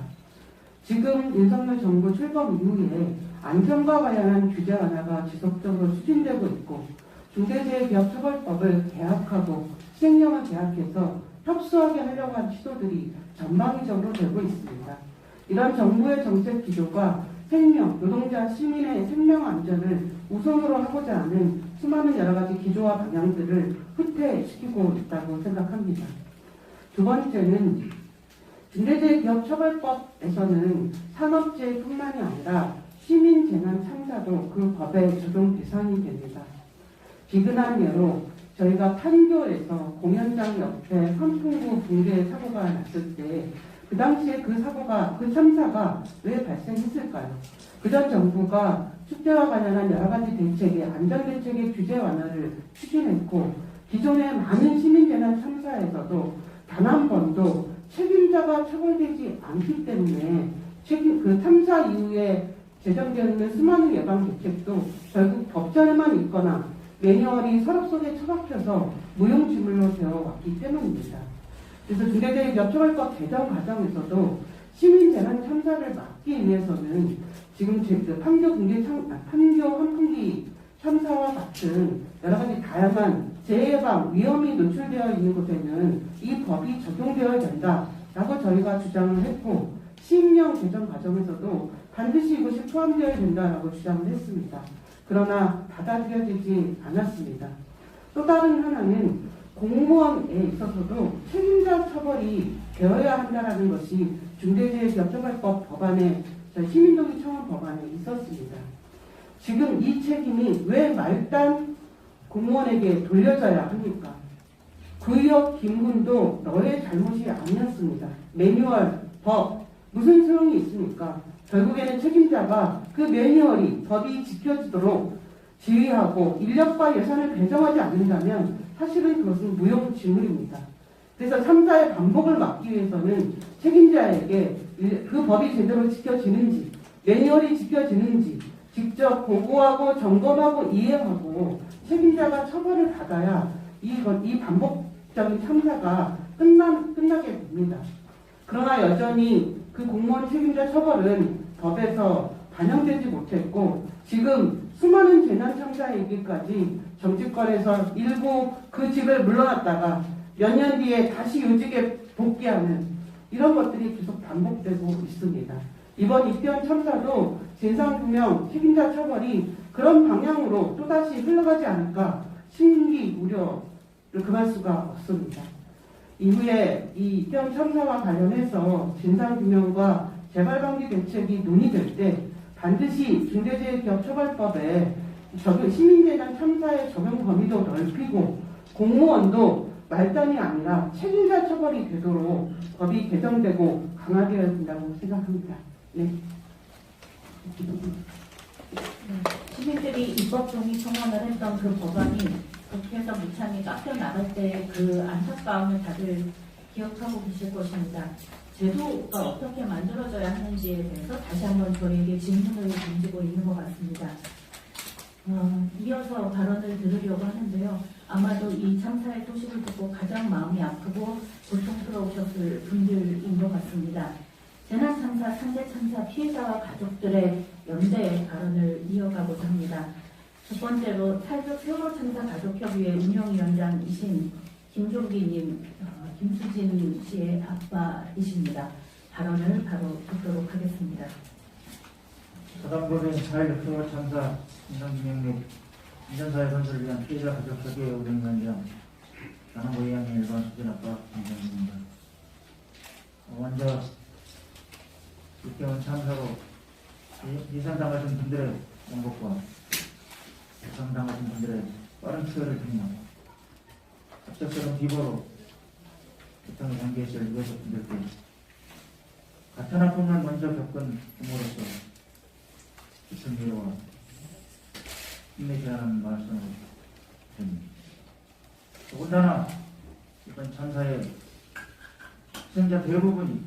지금 윤석열 정부 출범 이후에 안전과 관련한 규제 완화가 지속적으로 추진되고 있고 중대재해기업처벌법을 개혁하고 시행령을 개혁해서 협소하게 하려고 한 시도들이 전방위적으로 되고 있습니다. 이런 정부의 정책 기조가 생명, 노동자, 시민의 생명 안전을 우선으로 하고자 하는 수많은 여러 가지 기조와 방향들을 후퇴시키고 있다고 생각합니다. 두 번째는 중대재해기업처벌법에서는 산업재해뿐만이 아니라 시민재난 참사도 그 법의 적용 대상이 됩니다. 비근한 예로 저희가 판교에서 공연장 옆에 환풍구 붕괴 사고가 났을 때 그 당시에 그 참사가 왜 발생했을까요? 그전 정부가 축제와 관련한 여러 가지 대책의 안전대책의 규제 완화를 추진했고 기존의 많은 시민재난 참사에서도 단 한 번도 책임자가 처벌되지 않기 때문에 그 참사 이후에 제정되는 수많은 예방 대책도 결국 법전에만 있거나 매뉴얼이 서랍 속에 처박혀서 무용지물로 되어 왔기 때문입니다. 그래서 중대재해기업처벌법 개정 과정에서도 시민재난 참사를 막기 위해서는 지금 판교 환풍기 참사와 같은 여러 가지 다양한 재해예방 위험이 노출되어 있는 곳에는 이 법이 적용되어야 된다라고 저희가 주장을 했고 시행령 개정 과정에서도 반드시 이것이 포함되어야 된다라고 주장을 했습니다. 그러나 받아들여지지 않았습니다. 또 다른 하나는 공무원에 있어서도 책임자 처벌이 되어야 한다는 것이 중대재해기업처벌법 법안에 시민동의 청원 법안에 있었습니다. 지금 이 책임이 왜 말단 공무원에게 돌려져야 합니까? 구의역 김군도 너의 잘못이 아니었습니다. 매뉴얼, 법, 무슨 소용이 있습니까? 결국에는 책임자가 그 매뉴얼이 법이 지켜지도록 지휘하고 인력과 예산을 배정하지 않는다면 사실은 그것은 무용지물입니다. 그래서 참사의 반복을 막기 위해서는 책임자에게 그 법이 제대로 지켜지는지 매뉴얼이 지켜지는지 직접 보고하고 점검하고 이해하고 책임자가 처벌을 받아야 이 반복적인 참사가 끝나게 됩니다. 그러나 여전히 그 공무원 책임자 처벌은 법에서 반영되지 못했고 지금 수많은 재난 참사 얘기까지 정치권에서 일부 그 직을 물러났다가 몇 년 뒤에 다시 요직에 복귀하는 이런 것들이 계속 반복되고 있습니다. 이번 이태원 참사도 진상규명 책임자 처벌이 그런 방향으로 또다시 흘러가지 않을까 심기 우려를 금할 수가 없습니다. 이후에 이 이태원 참사와 관련해서 진상규명과 재발방지 대책이 논의될 때 반드시 중대재해기업처벌법에 시민재난 참사의 적용 범위도 넓히고 공무원도 말단이 아니라 책임자 처벌이 되도록 법이 개정되고 강화되어야 된다고 생각합니다. 네. 시민들이 입법동의 청원을 했던 그 법안이 국회에서 무참히 깎여 나갈 때 그 안타까움을 다들 기억하고 계실 것입니다. 제도가 어떻게 만들어져야 하는지에 대해서 다시 한번 저희에게 질문을 던지고 있는 것 같습니다. 이어서 발언을 들으려고 하는데요. 아마도 이 참사의 소식을 듣고 가장 마음이 아프고 고통스러우셨을 분들인 것 같습니다. 재난참사, 상대참사 피해자와 가족들의 연대 발언을 이어가고자 합니다. 첫 번째로 살적 세월호 참사 가족협의회 운영위원장이신 김종기님, 김수진 씨의 아빠이십니다. 발언을 바로 듣도록 하겠습니다. 사단법인 살적 세월호 참사 진상규명 및 인천사회 건설을 위한 피해자 가족협의회 운영위원장 남한고 2학년 1반 수진 아빠 김정입니다. 먼저 이태원 참사로 이상당하신 분들의 영복과 이상당하신 분들의 빠른 치료를 빌며 갑작스러운 비보로 고통에 잠겨있을 유가족분들께 같은 아픔을 먼저 겪은 부모로서 깊은 위로와 힘내시라는 말씀을 드립니다. 더군다나 이번 참사의 희생자 대부분이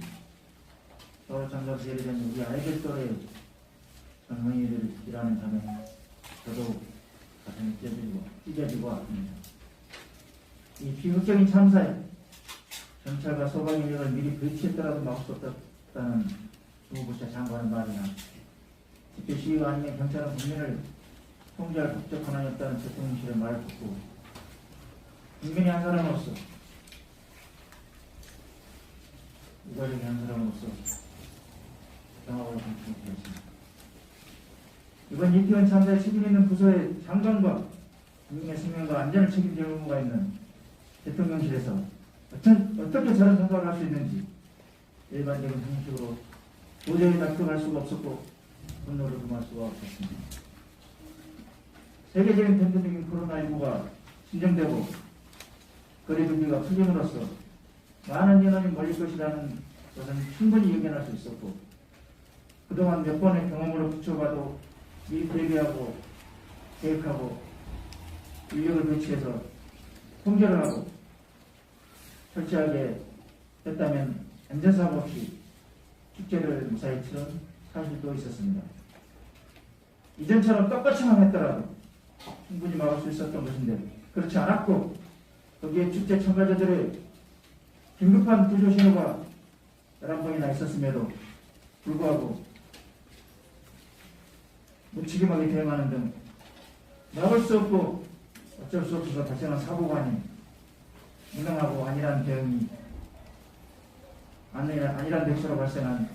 서울 참사에서 예리된 우리 아이들 또래의 젊은이들이라는 점에 저도 가슴이 찢어지고 아픕니다. 이 비극적인 참사에 경찰과 소방 인력을 미리 배치했더라도 막을 수 없다는 주무부처 장관의 말이나 집회 시위가 아니면 경찰은 국민을 통제할 법적 권한이 없다는 대통령실의 말을 듣고 국민의 한 사람으로서 유가족의 한 사람으로서 경악을 감추었습니다. 이번 이태원 참사에 책임 있는 부서의 장관과 국민의 생명과 안전을 책임질 의무가 있는 대통령실에서 어떻게 저런 생각을 할 수 있는지 일반적인 상식으로 도저히 납득할 수가 없었고 분노를 금할 수가 없었습니다. 세계적인 팬데믹인 코로나19가 진정되고 거리두기가 풀림으로써 많은 인원이 몰릴 것이라는 것은 충분히 예견할 수 있었고 그동안 몇 번의 경험으로 붙여봐도 미리 대비하고 계획하고 인력을 배치해서 통제를 하고 철저하게 했다면 안전사고 없이 축제를 무사히 치른 사실도 있었습니다. 이전처럼 똑같이만 했더라도 충분히 막을 수 있었던 것인데 그렇지 않았고 거기에 축제 참가자들의 긴급한 구조 신호가 11번이나 있었음에도 불구하고 무책임하게 대응하는 등 막을 수 없고 어쩔 수 없어서 발생한 사고가 아닌 무능하고 안일한 대응이 안일한 대처로 발생한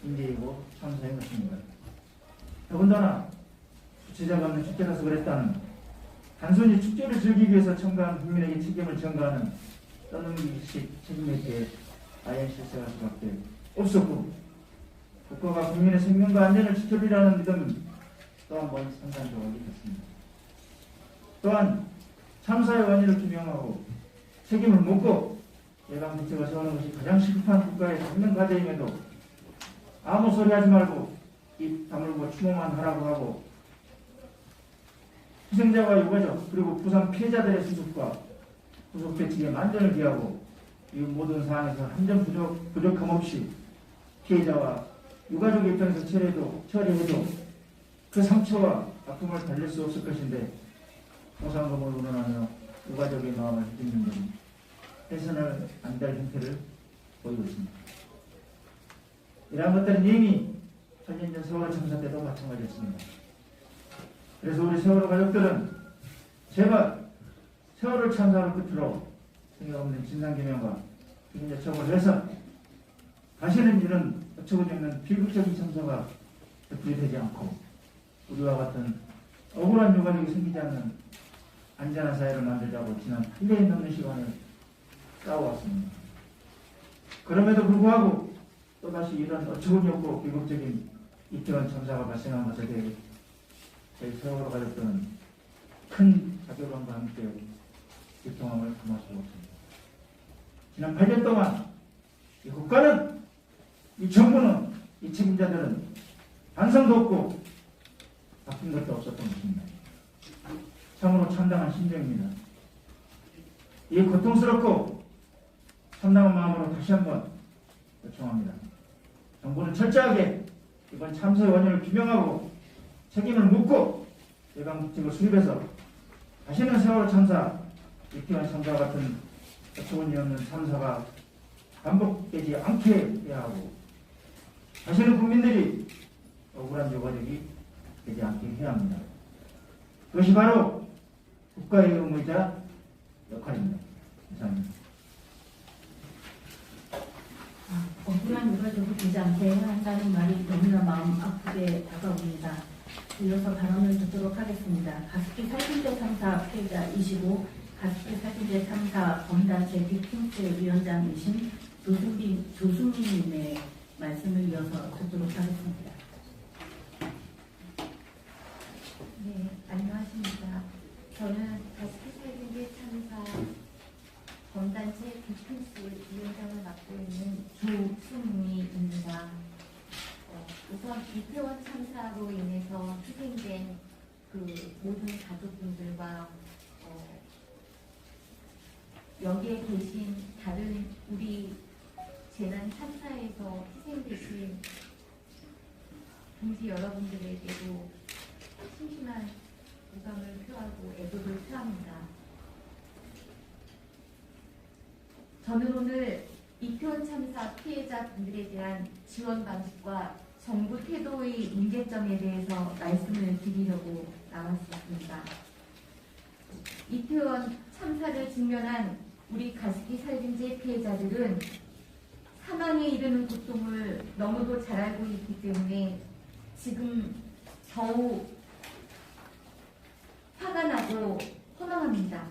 인재이고 참사인 것입니다. 더군다나 주최자가 없는 축제라서 그랬다는 단순히 축제를 즐기기 위해서 참가한 국민에게 책임을 전가하는 떠넘기식 책임에 대해 아예 실세할 수밖에 없었고 국가가 국민의 생명과 안전을 지켜주리라는 믿음이 또 한 번 산산조각이 됐습니다. 또한 참사의 원인을 규명하고 책임을 묻고 예방 대책을 세우는 것이 가장 시급한 국가의 당면 과제임에도 아무 소리 하지 말고 입 다물고 추모만 하라고 하고 희생자와 유가족 그리고 부상 피해자들의 수습과 후속 대책에 만전을 기하고 이 모든 사안에서 한 점 부족함 없이 피해자와 유가족의 입장에서 처리해도 그 상처와 아픔을 달랠 수 없을 것인데 보상금을 운운하며 유가족의 마음을 듣는 등 해서는 안 될 행태를 보이고 있습니다. 이러한 것들은 이미 8년 전 세월호 참사 때도 마찬가지였습니다. 그래서 우리 세월호 가족들은 제발 세월호 참사를 끝으로 생각 없는 진상규명과 책임자 처벌을 해서 다시는 이런 어처구니 없는 비극적인 참사가 되풀이되지 않고 우리와 같은 억울한 유가족이 생기지 않는 안전한 사회를 만들자고 지난 8년이 넘는 시간을 싸워왔습니다. 그럼에도 불구하고 또다시 이런 어처구니 없고 비극적인 이태원 참사가 발생한 것에 대해 저희 세월호 가족들은 큰 자괴감과 함께 고통함을 금할 수 없습니다. 지난 8년 동안 이 국가는, 이 정부는, 이 책임자들은 반성도 없고 바뀐 것도 없었던 것입니다. 참으로 참담한 심정입니다. 이 고통스럽고 참담한 마음으로 다시 한번 요청합니다. 정부는 철저하게 이번 참사의 원인을 규명하고 책임을 묻고 예방국책을 수립해서 다시는 세월호 참사, 이태원 참사 같은 어처구니 없는 참사가 반복되지 않게 해야 하고 다시는 국민들이 억울한 유가족이 되지 않게 해야 합니다. 그것이 바로 국가의 의무이자 역할입니다. 감사합니다. 억울한 유가족이 되지 않게 해야 한다는 말이 너무나 마음 아프게 다가옵니다. 이어서 발언을 듣도록 하겠습니다. 가습기 살균제 참사 피해자이시고 가습기 살균제 참사 범단체 빅핑스 위원장이신 조승민님의 말씀을 이어서 듣도록 하겠습니다. 네, 안녕하십니까. 저는 가습기 살균제 참사 범단체 빅핑스 위원장을 맡고 있는 조승미입니다. 우선 이태원 참사로 인해서 희생된 그 모든 가족분들과 여기에 계신 다른 우리 재난 참사에서 희생되신 동지 여러분들에게도 심심한 유감을 표하고 애도를 표합니다. 저는 오늘 이태원 참사 피해자분들에 대한 지원 방식과 정부 태도의 문제점에 대해서 말씀을 드리려고 나왔습니다. 이태원 참사를 직면한 우리 가습기 살균제 피해자들은 사망에 이르는 고통을 너무도 잘 알고 있기 때문에 지금 더욱 화가 나고 허망합니다.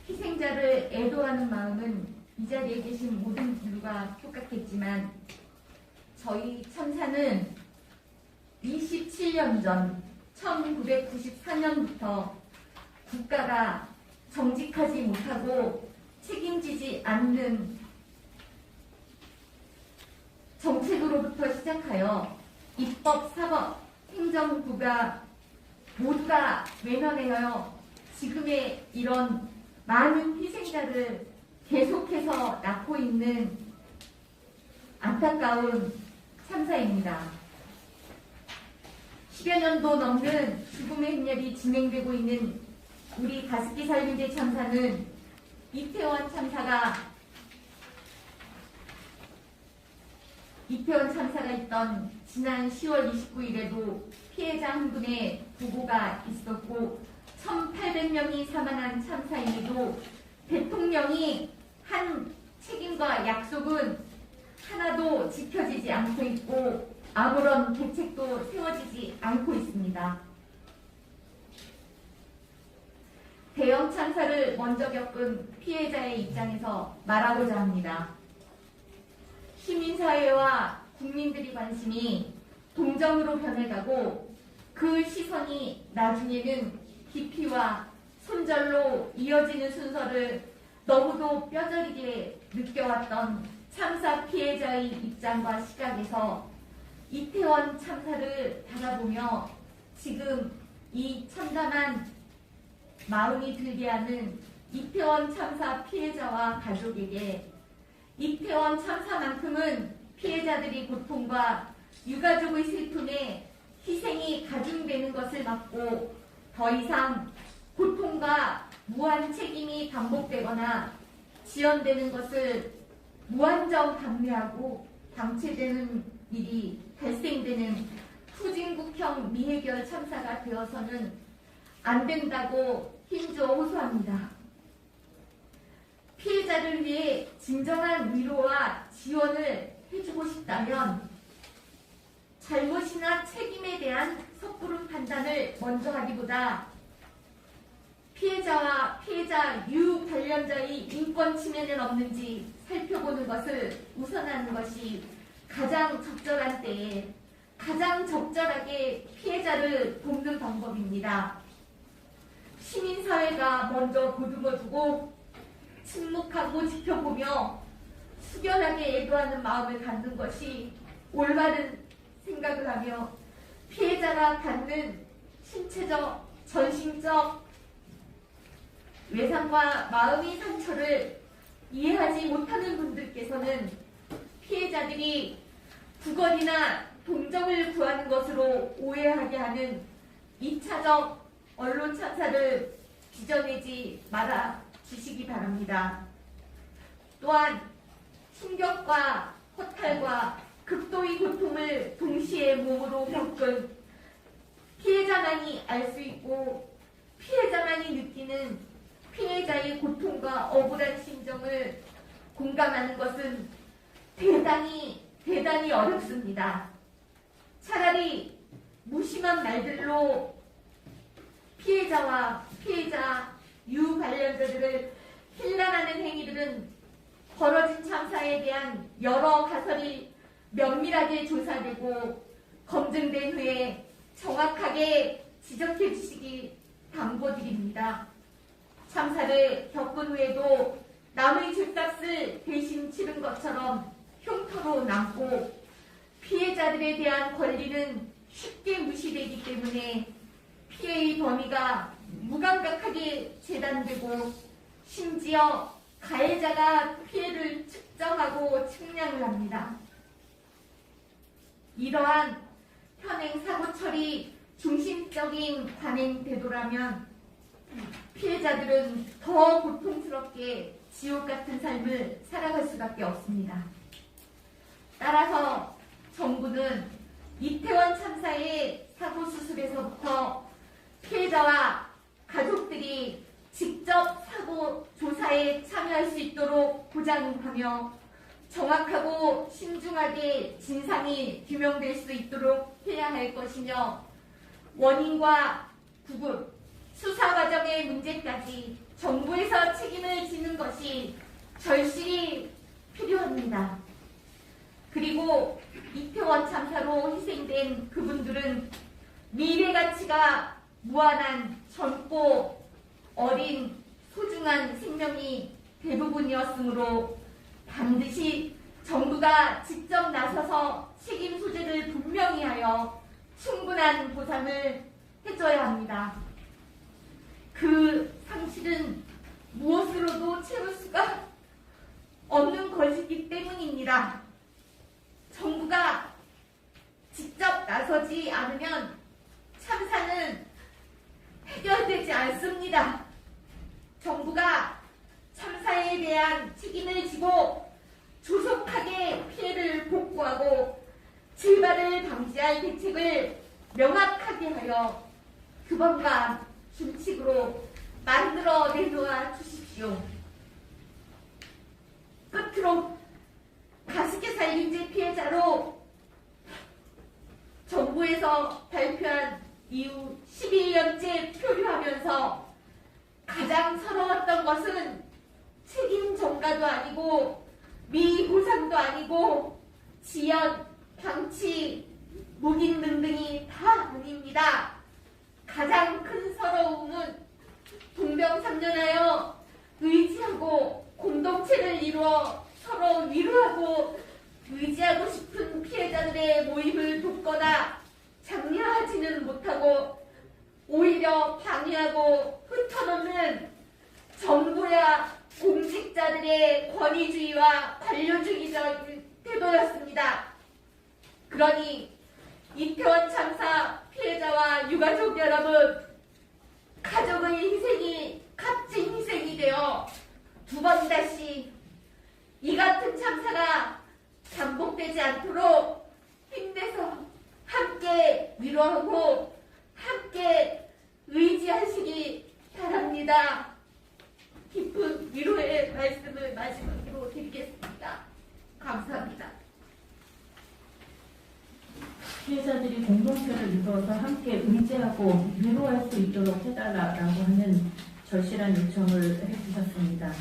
희생자를 애도하는 마음은 이 자리에 계신 모든 분들과 똑같겠지만 저희 참사는 27년 전 1994년부터 국가가 정직하지 못하고 책임지지 않는 정책으로부터 시작하여 입법, 사법, 행정부가 모두가 외면하여 지금의 이런 많은 희생자를 계속해서 낳고 있는 안타까운 참사입니다. 10여 년도 넘는 죽음의 행렬이 진행되고 있는 우리 가습기 살균제 참사는 이태원 참사가 있던 지난 10월 29일에도 피해자 한 분의 부고가 있었고 1,800명이 사망한 참사임에도 대통령이 한 책임과 약속은 하나도 지켜지지 않고 있고 아무런 대책도 세워지지 않고 있습니다. 대형 참사를 먼저 겪은 피해자의 입장에서 말하고자 합니다. 시민사회와 국민들의 관심이 동정으로 변해가고 그 시선이 나중에는 기피와 손절로 이어지는 순서를 너무도 뼈저리게 느껴왔던 참사 피해자의 입장과 시각에서 이태원 참사를 바라보며 지금 이 참담한 마음이 들게 하는 이태원 참사 피해자와 가족에게 이태원 참사만큼은 피해자들의 고통과 유가족의 슬픔에 희생이 가중되는 것을 막고 더 이상 고통과 무한 책임이 반복되거나 지연되는 것을 무한정 방해하고 방치되는 일이 발생되는 후진국형 미해결 참사가 되어서는 안 된다고 힘주어 호소합니다. 피해자를 위해 진정한 위로와 지원을 해주고 싶다면 잘못이나 책임에 대한 섣부른 판단을 먼저 하기보다 피해자와 피해자 유 관련자의 인권 침해는 없는지 살펴보는 것을 우선하는 것이 가장 적절한 때에 가장 적절하게 피해자를 돕는 방법입니다. 시민사회가 먼저 보듬어주고 침묵하고 지켜보며 숙연하게 애도하는 마음을 갖는 것이 올바른 생각을 하며 피해자가 갖는 신체적, 정신적 외상과 마음의 상처를 이해하지 못하는 분들께서는 피해자들이 구걸이나 동정을 구하는 것으로 오해하게 하는 2차적 언론 참사를 빚어내지 말아 주시기 바랍니다. 또한 충격과 허탈과 극도의 고통을 동시에 몸으로 겪은 피해자만이 알 수 있고 피해자만이 느끼는 피해자의 고통과 억울한 심정을 공감하는 것은 대단히 어렵습니다. 차라리 무심한 말들로 피해자와 피해자 유 관련자들을 힐난하는 행위들은 벌어진 참사에 대한 여러 가설이 면밀하게 조사되고 검증된 후에 정확하게 지적해 주시기 당부드립니다. 참사를 겪은 후에도 남의 죗값을 대신 치른 것처럼 흉터로 남고 피해자들에 대한 권리는 쉽게 무시되기 때문에 피해의 범위가 무감각하게 재단되고 심지어 가해자가 피해를 측정하고 측량을 합니다. 이러한 현행 사고 처리 중심적인 관행 태도라면 피해자들은 더 고통스럽게 지옥 같은 삶을 살아갈 수밖에 없습니다. 따라서 정부는 이태원 참사의 사고 수습에서부터 피해자와 가족들이 직접 사고 조사에 참여할 수 있도록 보장하며 정확하고 신중하게 진상이 규명될 수 있도록 해야 할 것이며 원인과 구급, 수사 과정의 문제까지 정부에서 책임을 지는 것이 절실히 필요합니다. 그리고 이태원 참사로 희생된 그분들은 미래 가치가 무한한 젊고 어린 소중한 생명이 대부분이었으므로 반드시 정부가 직접 나서서 책임 소재를 분명히 하여 충분한 보상을 해줘야 합니다. 그 상실은 무엇으로도 채울 수가 없는 것이기 때문입니다. 정부가 직접 나서지 않으면 참사는 해결되지 않습니다. 정부가 참사에 대한 책임을 지고 조속하게 피해를 복구하고 재발을 방지할 대책을 명확하게 하여 규범과 준칙으로 만들어 내놓아 주십시오. 끝으로 가습기 살균제 피해자로 정부에서 발표한 이후 11년째 표류하면서 가장 서러웠던 것은 책임 전가도 아니고 미보상도 아니고 지연, 방치, 묵인 등등이 다 아닙니다. 가장 큰 서러움은 동병상련하여 의지하고 공동체를 이루어 서로 위로하고 의지하고 싶은 피해자들의 모임을 돕거나 장려하지는 못하고 오히려 방해하고 흩어놓는 정부야 공직자들의 권위주의와 관료주의적 태도였습니다. 그러니 이태원 참사 피해자와 유가족 여러분, 가족의 희생이 값진 주인공이 되어 두 번 다시 이 같은 참사가 반복되지 않도록 힘내서 함께 위로하고 함께 의지하시기 바랍니다. 깊은 위로의 말씀을 마지막으로 드리겠습니다. 감사합니다. 피해자들이 공동체를 이루어서 함께 의지하고 위로할 수 있도록 해달라고 하는 절실한 요청을 해주셨습니다.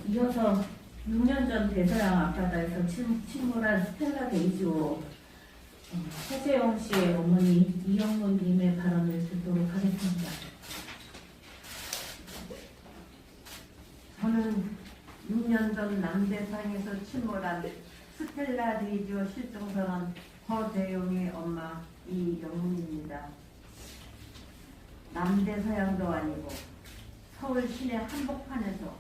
이어서 6년 전 대서양 앞바다에서 침몰한 스텔라 데이지오 허재영 씨의 어머니 이영문 님의 발언을 듣도록 하겠습니다. 저는 6년 전 남대상에서 침몰한 스텔라 데이지오 실종선원 허재용의 엄마 이영문입니다. 남대서양도 아니고 서울 시내 한복판에서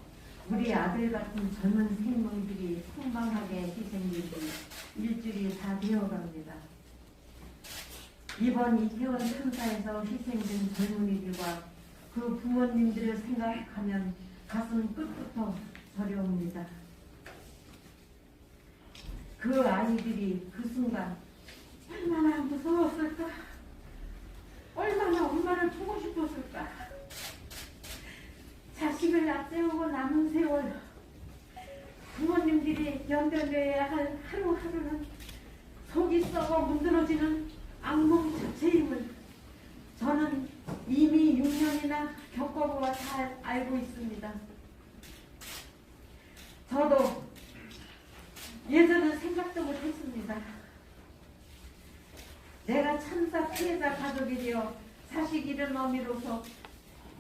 우리 아들 같은 젊은 생명들이 성방하게 희생된 지 일주일이 다 되어갑니다. 이번 이태원 참사에서 희생된 젊은이들과 그 부모님들을 생각하면 가슴 끝부터 저려옵니다. 그 아이들이 그 순간 얼마나 무서웠을까? 얼마나 엄마를 보고 싶었을까? 자식을 앞세우고 남은 세월 부모님들이 견뎌내야 할 하루하루는 속이 썩어 문드러지는 악몽 자체임을 저는 이미 6년이나 겪어보아 잘 알고 있습니다. 저도 예전은 생각도 못했습니다. 내가 참사 피해자 가족이 되어 자식 잃은 어미로서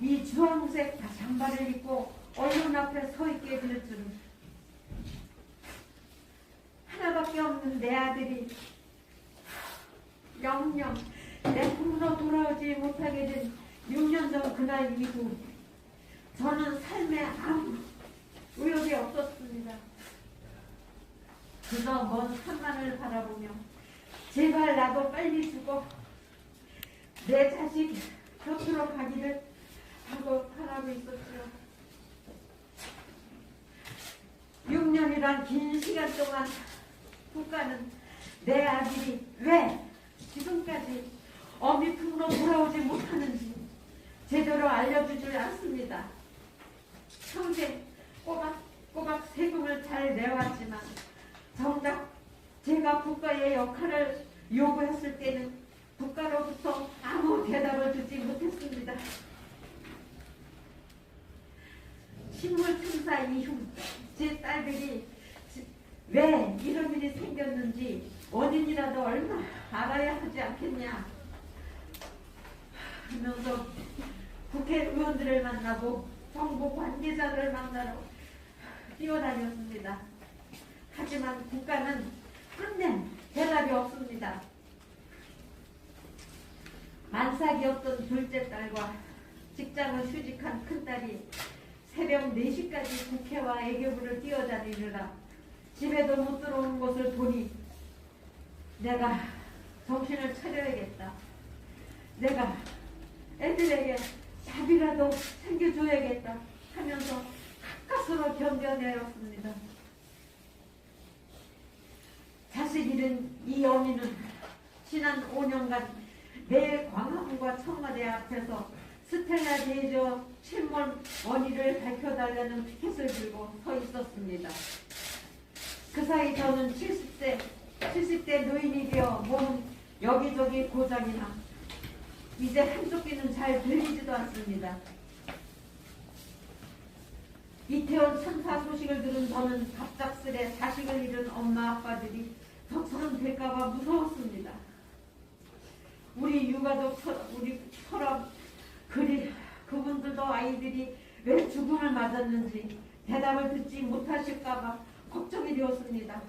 이 주황색 잠바를 입고 언론 앞에 서 있게 될 줄은. 하나밖에 없는 내 아들이 영영 내 품으로 돌아오지 못하게 된 6년 전 그날 이후 저는 삶에 아무 의욕이 없었습니다. 그저 먼 산만을 바라보며 제발 나도 빨리 죽어 내 자식 곁으로 가기를 하고 바라고 있었죠. 6년이란 긴 시간 동안 국가는 내 아들이 왜 지금까지 어미 품으로 돌아오지 못하는지 제대로 알려주질 않습니다. 평생 꼬박꼬박 세금을 잘 내왔지만 정작 제가 국가의 역할을 요구했을 때는 국가로부터 아무 대답을 듣지 못했습니다. 식물 참사 이후 제 딸들이 왜 이런 일이 생겼는지 원인이라도 얼마 알아야 하지 않겠냐 하면서 국회의원들을 만나고 정부 관계자들을 만나러 뛰어다녔습니다. 하지만 국가는 끝내 대답이 없습니다. 만삭이었던 둘째 딸과 직장을 휴직한 큰딸이 새벽 4시까지 국회와 애교부를 뛰어다니느라 집에도 못 들어오는 것을 보니 내가 정신을 차려야겠다. 내가 애들에게 밥이라도 챙겨줘야겠다 하면서 가까스로 견뎌내었습니다. 자식 잃은 이 어미는 지난 5년간 매일 광화문과 청와대 앞에서 스텔라 데이지오 침몰 원인을 밝혀달라는 피켓을 들고 서 있었습니다. 그 사이 저는 70대 노인이 되어 몸은 여기저기 고장이나 이제 한쪽 귀는 잘 들리지도 않습니다. 이태원 참사 소식을 들은 저는 갑작스레 자식을 잃은 엄마 아빠들이 저처럼 될까봐 무서웠습니다. 우리 유가족처럼 그분들도 아이들이 왜 죽음을 맞았는지 대답을 듣지 못하실까봐 걱정이 되었습니다.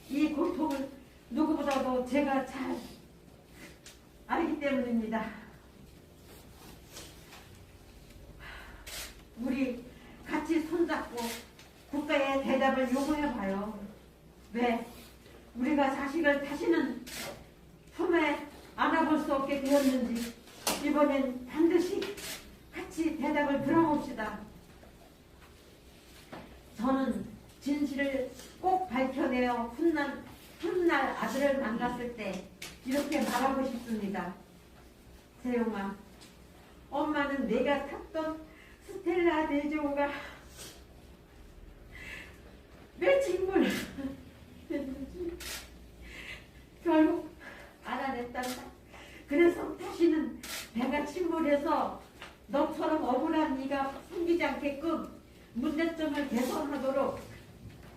이 고통을 누구보다도 제가 잘 알기 때문입니다. 우리 같이 손잡고 국가의 대답을 요구해봐요. 왜 우리가 자식을 다시는 품에 안아볼 수 없게 되었는지 이번엔 반드시 같이 같이 대답을 들어봅시다. 저는 진실을 꼭 밝혀내어 훗날 아들을 만났을 때 이렇게 말하고 싶습니다. 세용아, 엄마는 내가 탔던 스텔라 대조가 왜 침몰했는지 결국 알아냈단다. 그래서 다시는 배가 침몰해서 너처럼 억울한 네가 생기지 않게끔 문제점을 개선하도록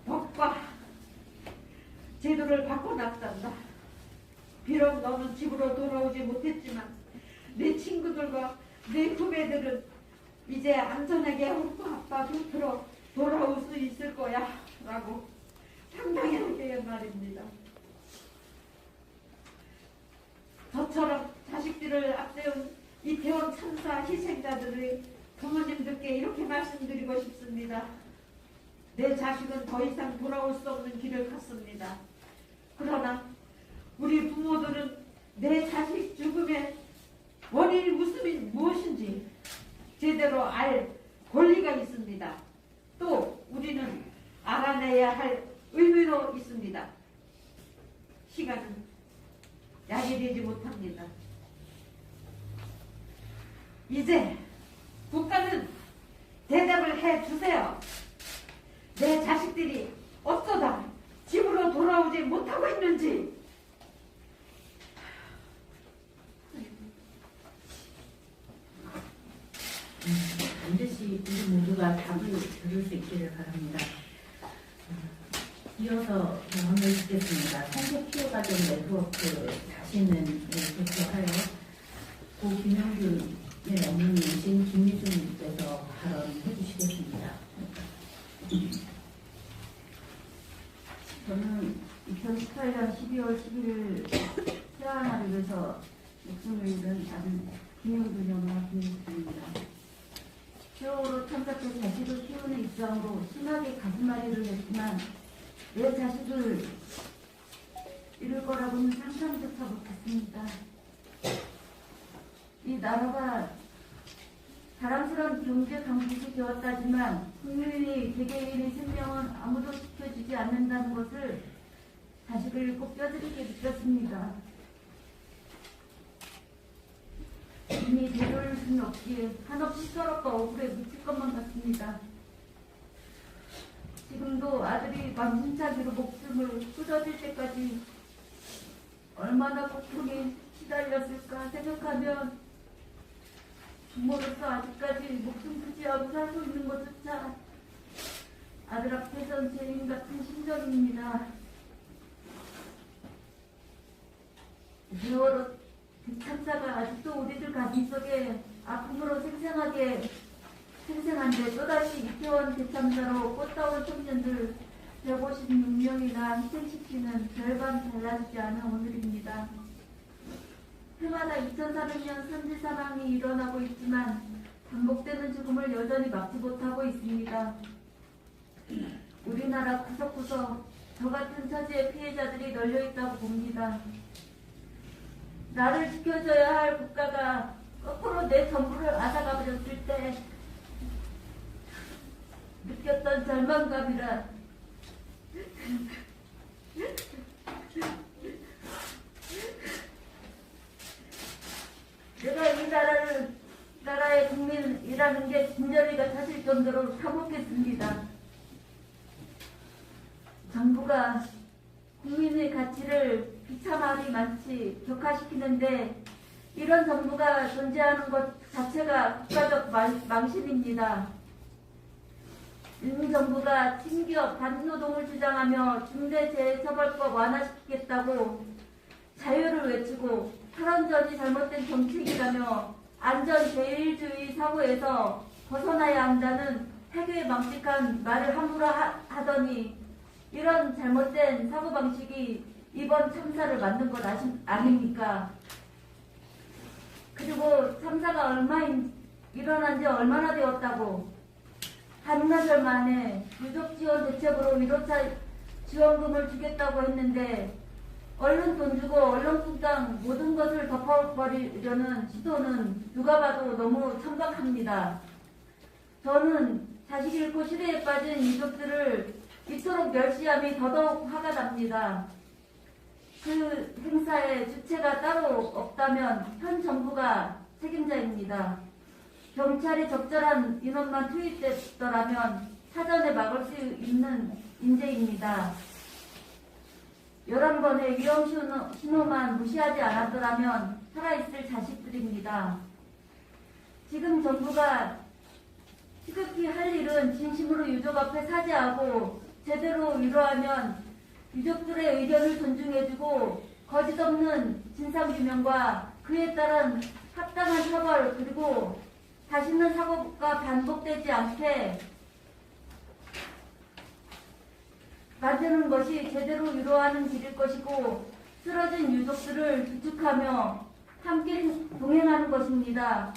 법과 제도를 바꿔놨단다. 비록 너는 집으로 돌아오지 못했지만 내 친구들과 내 후배들은 이제 안전하게 엄마 아빠 곁으로 돌아올 수 있을 거야 라고 당당하게 말입니다. 저처럼 자식들을 앞세운 이태원 참사 희생자들의 부모님들께 이렇게 말씀드리고 싶습니다. 내 자식은 더 이상 돌아올 수 없는 길을 갔습니다. 그러나 우리 부모들은 내 자식 죽음의 원인이 무엇인지 제대로 알 권리가 있습니다. 또 우리는 알아내야 할 의무도 있습니다. 시간은 약이 되지 못합니다. 이제 국가는 대답을 해주세요. 내 자식들이 어쩌다 집으로 돌아오지 못하고 있는지. 반드시 우리 모두가 답을 들을 수 있기를 바랍니다. 이어서 한번 듣겠습니다. 성교 피해가족 네트워크 다시는 대표하여 고 김영균의 어머니이신 김미준님께서 발언해 주시겠습니다. 저는 2018년 12월 11일 태아나를에서 목숨을 잃은 아들 김영균 여마 김미준입니다. 세월호 참사 때 자식을 키우는 입장으로 심하게 가슴앓이를 했지만 내 자식을 잃을 거라고는 상상조차 못했습니다. 이 나라가 자랑스러운 경제 강국이 되었다지만 국민의 개개인의 생명은 아무도 지켜주지 않는다는 것을 자식을 꼭 뼈저리게 느꼈습니다. 이미 되돌릴 수는 없기에 한없이 서럽고 억울해 미칠 것만 같습니다. 지금도 아들이 망신차기로 목숨을 끊어질 때까지 얼마나 고통에 시달렸을까 생각하면 부모로서 아직까지 목숨 부지하고 살고 있는 것조차 아들 앞에선 죄인 같은 심정입니다. 세월호 참사가 아직도 우리들 가슴속에 아픔으로 생생한데 또다시 이태원 대참사로 꽃다운 청년들 156명이나 희생시키는 별반 달라지지 않은 오늘입니다. 해마다 2040년 선지 사망이 일어나고 있지만 반복되는 죽음을 여전히 막지 못하고 있습니다. 우리나라 구석구석 저 같은 처지의 피해자들이 널려있다고 봅니다. 나를 지켜줘야 할 국가가 거꾸로 내 전부를 앗아가 버렸을 때 느꼈던 절망감이라 내가 이 나라의 국민이라는 게 진저리가 사실 정도로 사목했습니다. 정부가 국민의 가치를 비참하리 많지 격화시키는데 이런 정부가 존재하는 것 자체가 국가적 망신입니다. 정부가 친기업 단노동을 주장하며 중대재해처벌법 완화시키겠다고 자유를 외치고 탈원전이 잘못된 정책이라며 안전제일주의 사고에서 벗어나야 한다는 해괴망측한 말을 함부로 하더니 이런 잘못된 사고방식이 이번 참사를 만든 것 아닙니까? 그리고 참사가 일어난 지 얼마나 되었다고 한나절 만에 유족지원 대책으로 위로차 지원금을 주겠다고 했는데 얼른 돈 주고 얼렁뚱땅 모든 것을 덮어버리려는 시도는 누가 봐도 너무 천박합니다. 저는 자식 잃고 시대에 빠진 유족들을 이토록 멸시함이 더더욱 화가 납니다. 그 행사의 주체가 따로 없다면 현 정부가 책임자입니다. 경찰이 적절한 인원만 투입됐더라면 사전에 막을 수 있는 인재입니다. 11번의 위험 신호만 무시하지 않았더라면 살아있을 자식들입니다. 지금 정부가 시급히 할 일은 진심으로 유족 앞에 사죄하고 제대로 위로하면 유족들의 의견을 존중해주고 거짓 없는 진상규명과 그에 따른 합당한 처벌 그리고 다시는 사고가 반복되지 않게 만드는 것이 제대로 위로하는 길일 것이고 쓰러진 유족들을 주축하며 함께 동행하는 것입니다.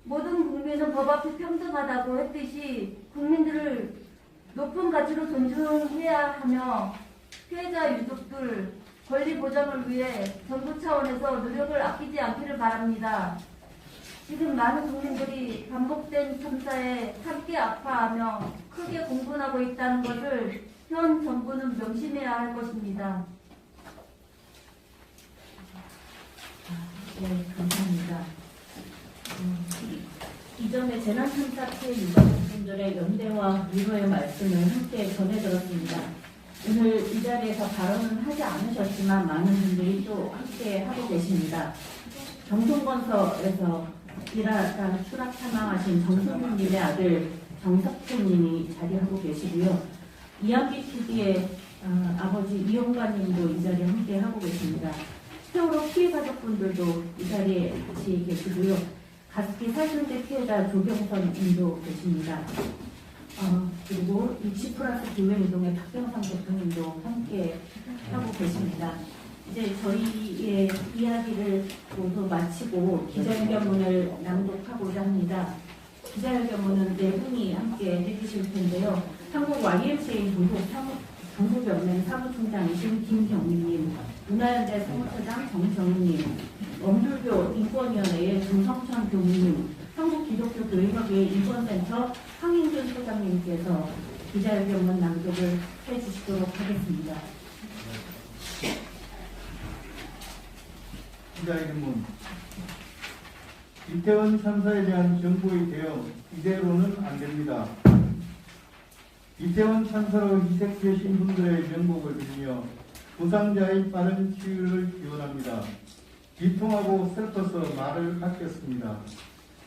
모든 국민은 법 앞에 평등하다고 했듯이 국민들을 높은 가치로 존중해야 하며 피해자 유족들 권리 보장을 위해 정부 차원에서 노력을 아끼지 않기를 바랍니다. 지금 많은 국민들이 반복된 참사에 함께 아파하며 크게 공분하고 있다는 것을 현 정부는 명심해야 할 것입니다. 네, 감사합니다. 이전에 재난참사 피해 유가족분들의 연대와 위로의 말씀을 함께 전해 들었습니다. 오늘 이 자리에서 발언은 하지 않으셨지만 많은 분들이 또 함께 하고 계십니다. 정동건설에서 일하다 추락 사망하신 정승민님의 아들 정석훈님이 자리하고 계시고요. 이한비 PD의 아버지 이용관님도 이 자리에 함께 하고 계십니다. 세월호 피해 가족분들도 이 자리에 같이 계시고요. 가습기 살균제 피해자 조경선 님도 계십니다. 그리고 60+ 기회운동의 박병상 대표님도 함께 하고 계십니다. 이제 저희의 이야기를 모두 마치고 기자회견문을 낭독하고자 합니다. 기자회견문은 4분이 함께 해주실 텐데요. 한국 YMCA 동국연맹 사무총장이신 김경민님, 문화연대 사무처장 정정희님, 원불교 인권위원회의 김성천 교무님, 한국기독교교육학회 인권센터 황인준 소장님께서 기자회견문 낭독을 해주시도록 하겠습니다. 기자회견문. 이태원 참사에 대한 정부의 대응, 이대로는 안 됩니다. 이태원 참사로 희생되신 분들의 명복을 빌며 부상자의 빠른 치유를 기원합니다. 비통하고 슬퍼서 말을 아꼈습니다.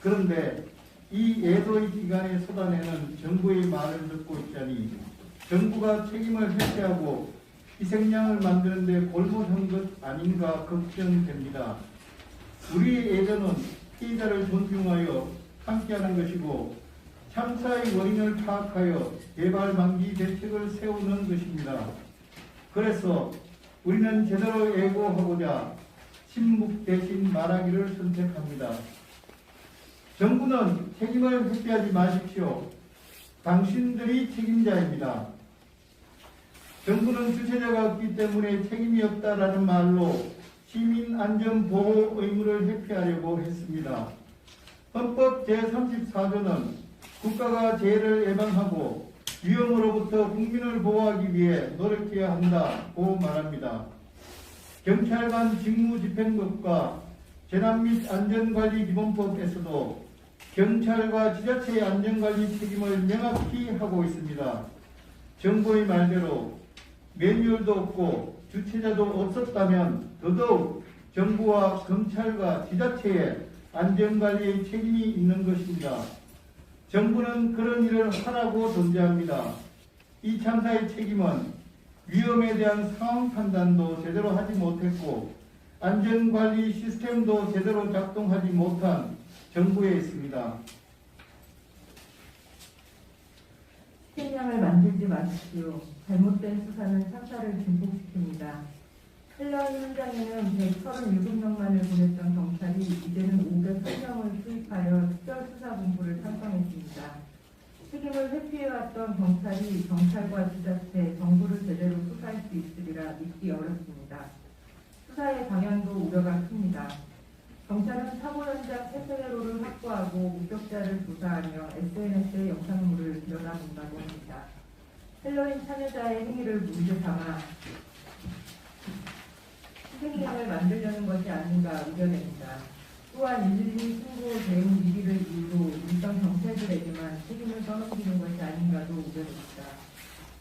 그런데 이 애도의 기간에 쏟아내는 정부의 말을 듣고 있자니 정부가 책임을 회피하고 희생양을 만드는 데 골몰한 것 아닌가 걱정됩니다. 우리의 애도는 피해자를 존중하여 함께하는 것이고 참사의 원인을 파악하여 재발 방지 대책을 세우는 것입니다. 그래서 우리는 제대로 애고하고자 침묵 대신 말하기를 선택합니다. 정부는 책임을 회피하지 마십시오. 당신들이 책임자입니다. 정부는 주체자가 없기 때문에 책임이 없다라는 말로 시민 안전 보호 의무를 회피하려고 했습니다. 헌법 제34조는 국가가 재해를 예방하고 위험으로부터 국민을 보호하기 위해 노력해야 한다고 말합니다. 경찰관 직무집행법과 재난 및 안전관리기본법에서도 경찰과 지자체의 안전관리 책임을 명확히 하고 있습니다. 정부의 말대로 매뉴얼도 없고 주체자도 없었다면 더더욱 정부와 경찰과 지자체의 안전관리의 책임이 있는 것입니다. 정부는 그런 일을 하라고 존재합니다. 이 참사의 책임은 위험에 대한 상황 판단도 제대로 하지 못했고 안전관리 시스템도 제대로 작동하지 못한 정부에 있습니다. 희생양을 만들지 마십시오. 잘못된 수사는 참사를 증폭시킵니다. 헬라의 현장에는 137명만을 보냈던 경찰이 이제는 503명을 투입하여 특별수사본부를 편성했습니다. 책임을 회피해왔던 경찰이 경찰과 지자체, 정부를 제대로 수사할 수 있으리라 믿기 어렵습니다. 수사의 방향도 우려가 큽니다. 경찰은 사고 현장 세세회로를 확보하고 목격자를 조사하며 SNS에 영상물을 들여다본다고 합니다. 헬로윈 참여자의 행위를 문제 삼아 희생양을 만들려는 것이 아닌가 우려됩니다. 또한 112 신고 대응 미비를 이유로 일선 경찰들에게만 책임을 떠넘기는 것이 아닌가도 우려됩니다.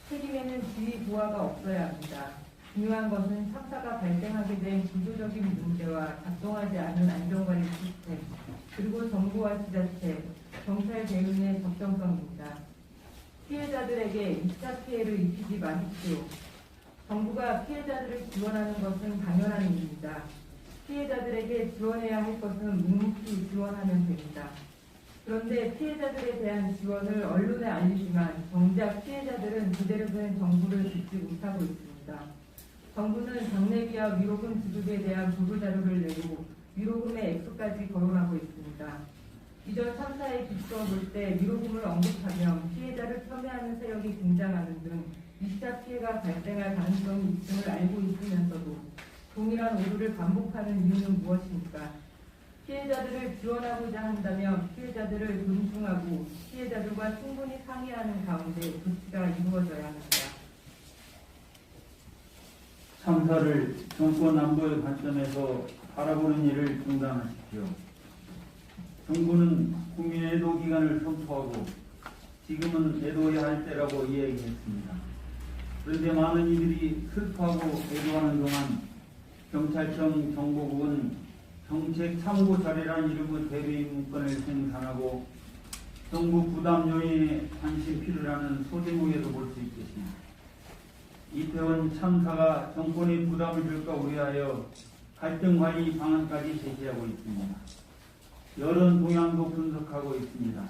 책임에는 지휘 부하가 없어야 합니다. 중요한 것은 참사가 발생하게 된 구조적인 문제와 작동하지 않은 안전관리 시스템, 그리고 정부와 지자체, 경찰 대응의 적정성입니다. 피해자들에게 2차 피해를 입히지 마십시오. 정부가 피해자들을 지원하는 것은 당연한 일입니다. 피해자들에게 지원해야 할 것은 묵묵히 지원하면 됩니다. 그런데 피해자들에 대한 지원을 언론에 알리지만 정작 피해자들은 제대로 된 정보를 듣지 못하고 있습니다. 정부는 장례비와 위로금 지급에 대한 보도자료를 내고 위로금의 액수까지 거론하고 있습니다. 이전 참사에 비추어 볼 때 위로금을 언급하면 피해자를 폄훼하는 세력이 등장하는 등 2차 피해가 발생할 가능성이 있음을 알고 있으면서도 동일한 오류를 반복하는 이유는 무엇입니까? 피해자들을 지원하고자 한다면 피해자들을 존중하고 피해자들과 충분히 상의하는 가운데 조치가 이루어져야 합니다. 참사를 정권 안보의 관점에서 바라보는 일을 중단하십시오. 정부는 국민 애도 기간을 선포하고 지금은 애도해야 할 때라고 이야기했습니다. 그런데 많은 이들이 슬퍼하고 애도하는 동안 경찰청 정보국은 정책 참고 자료라는 이름의 대리 문건을 생산하고 정부 부담 요인에 관심 필요라는 소제목에도 볼 수 있겠습니다. 이태원 참사가 정권이 부담을 줄까 우려하여 갈등 관리 방안까지 제시하고 있습니다. 여론 동향도 분석하고 있습니다.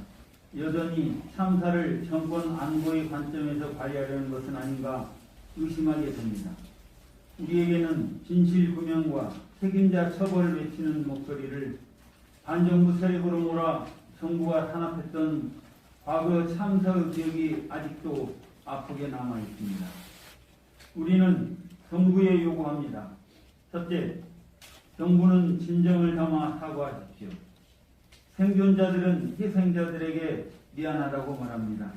여전히 참사를 정권 안보의 관점에서 관리하려는 것은 아닌가 의심하게 됩니다. 우리에게는 진실 규명과 책임자 처벌을 외치는 목소리를 반정부 세력으로 몰아 정부가 탄압했던 과거 참사의 기억이 아직도 아프게 남아 있습니다. 우리는 정부에 요구합니다. 첫째, 정부는 진정을 담아 사과하십시오. 생존자들은 희생자들에게 미안하다고 말합니다.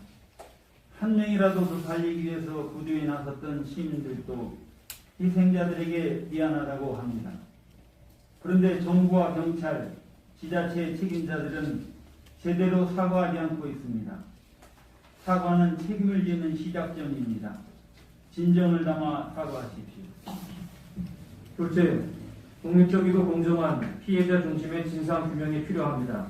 한 명이라도 더 살리기 위해서 구조에 나섰던 시민들도 희생자들에게 미안하다고 합니다. 그런데 정부와 경찰, 지자체 책임자들은 제대로 사과하지 않고 있습니다. 사과는 책임을 지는 시작점입니다. 진정을 담아 사과하십시오. 둘째, 독립적이고 공정한 피해자 중심의 진상 규명이 필요합니다.